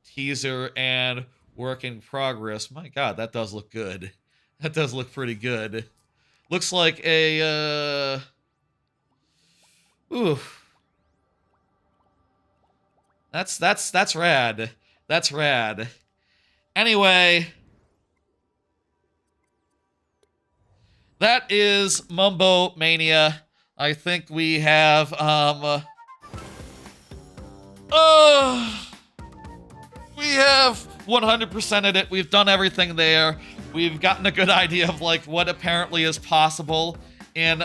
teaser and work in progress. My God, that does look good. That does look pretty good. Looks like a, ooh. That's rad. That's rad. Anyway. That is Mumbomania. I think we have, we have 100%ed it. We've done everything there. We've gotten a good idea of like what apparently is possible in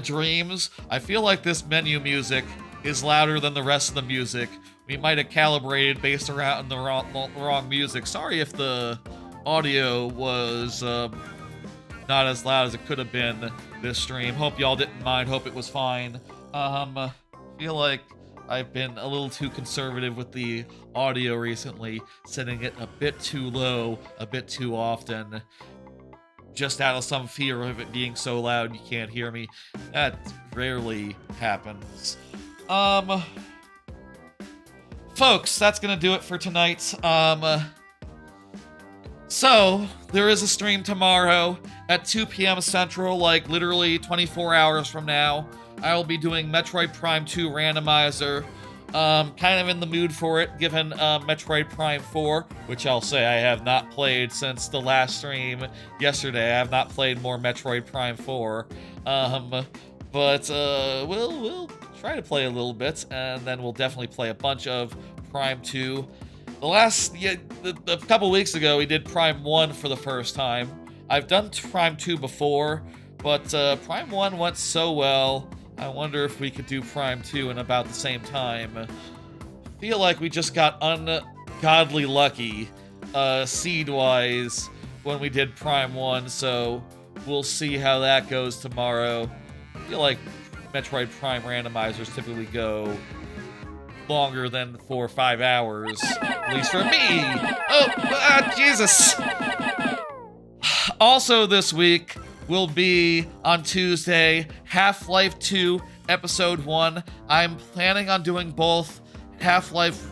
Dreams. I feel like this menu music is louder than the rest of the music. We might have calibrated based around the wrong music. Sorry if the audio was not as loud as it could have been this stream. Hope y'all didn't mind. Hope it was fine. Feel like I've been a little too conservative with the audio recently, setting it a bit too low, a bit too often. just out of some fear of it being so loud you can't hear me. That rarely happens. Folks, that's gonna do it for tonight. So, there is a stream tomorrow at 2 p.m. Central, like literally 24 hours from now. I will be doing Metroid Prime 2 Randomizer. Kind of in the mood for it, given Metroid Prime 4, which I'll say I have not played since the last stream yesterday. I have not played more Metroid Prime 4. But we'll try to play a little bit, and then we'll definitely play a bunch of Prime 2. A couple weeks ago, we did Prime 1 for the first time. I've done Prime 2 before, but Prime 1 went so well. I wonder if we could do Prime 2 in about the same time. I feel like we just got ungodly lucky, seed-wise, when we did Prime 1, so we'll see how that goes tomorrow. I feel like Metroid Prime randomizers typically go longer than 4 or 5 hours, at least for me. Oh, Jesus. Also this week will be on Tuesday, Half-Life 2 Episode 1. I'm planning on doing both Half-Life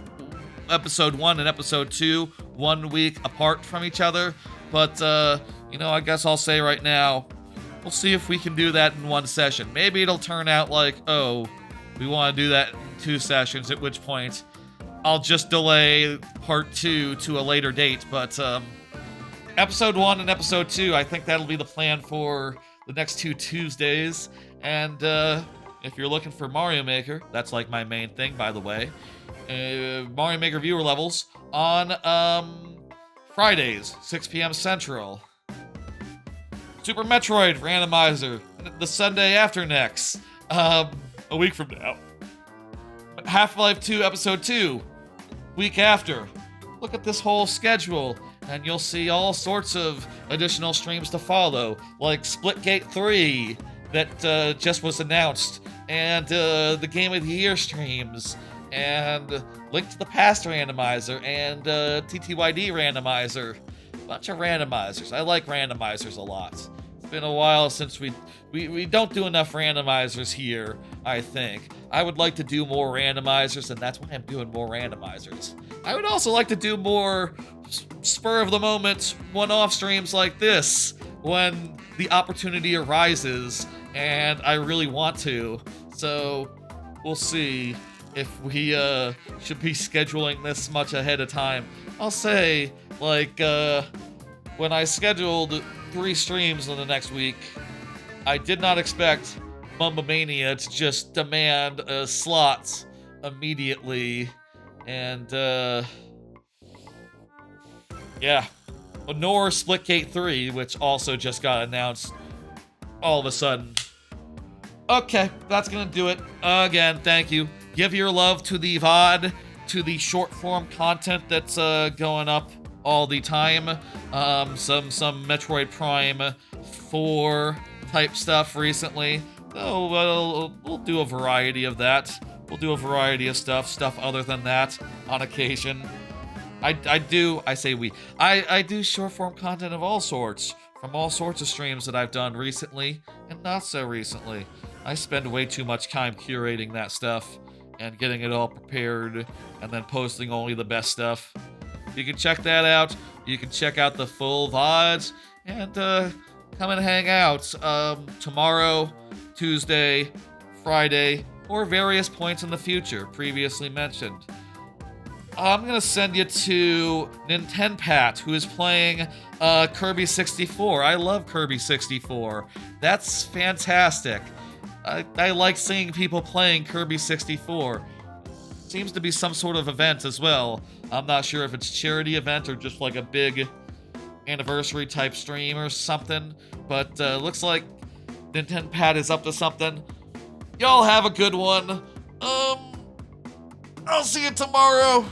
Episode 1 and Episode 2 1 week apart from each other, but, I guess I'll say right now, we'll see if we can do that in one session. Maybe it'll turn out like, oh, we want to do that in 2 sessions, at which point I'll just delay part 2 to a later date, but, Episode 1 and Episode 2, I think that'll be the plan for the next 2 Tuesdays, and, if you're looking for Mario Maker, that's like my main thing, by the way, Mario Maker viewer levels on, Fridays, 6 p.m. Central. Super Metroid Randomizer, the Sunday after next, a week from now. Half-Life 2 Episode 2, week after. Look at this whole schedule, and you'll see all sorts of additional streams to follow, like Splitgate 3, that just was announced, and the Game of the Year streams, and Link to the Past Randomizer, and TTYD Randomizer. Bunch of randomizers. I like randomizers a lot. It's been a while since we don't do enough randomizers here, I think. I would like to do more randomizers, and that's why I'm doing more randomizers. I would also like to do more spur-of-the-moment one-off streams like this when the opportunity arises, and I really want to. So, we'll see if we should be scheduling this much ahead of time. I'll say, like, when I scheduled 3 streams in the next week, I did not expect Mumbomania to just demand slots immediately, and yeah, nor Splitgate 3, which also just got announced all of a sudden. Okay, that's gonna do it. Again, thank you. Give your love to the VOD, to the short-form content that's going up all the time. Some Metroid Prime 4 type stuff recently. Oh, we'll do a variety of that. We'll do a variety of stuff other than that on occasion. I do short-form content of all sorts, from all sorts of streams that I've done recently and not so recently. I spend way too much time curating that stuff and getting it all prepared and then posting only the best stuff. You can check that out. You can check out the full VODs and come and hang out tomorrow, Tuesday, Friday, or various points in the future previously mentioned. I'm gonna send you to Nintenpat, who is playing Kirby 64. I love Kirby 64. That's fantastic. I like seeing people playing Kirby 64. Seems to be some sort of event as well. I'm not sure if it's a charity event or just like a big anniversary type stream or something, but looks like Nintenpat is up to something. Y'all have a good one. I'll see you tomorrow.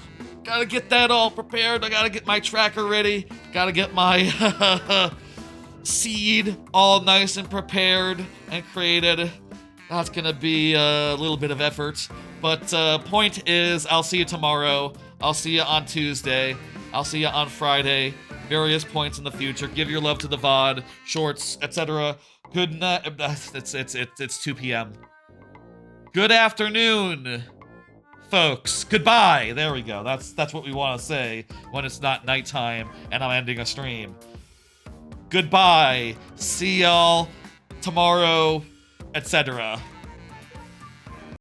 Gotta get that all prepared. I gotta get my tracker ready. Gotta get my seed all nice and prepared and created. That's gonna be a little bit of effort. But point is, I'll see you tomorrow. I'll see you on Tuesday. I'll see you on Friday. various points in the future. Give your love to the VOD, shorts, etc. Good night. It's 2 p.m. Good afternoon, folks. Goodbye. There we go. That's what we want to say when it's not nighttime and I'm ending a stream. Goodbye. See y'all tomorrow, etc.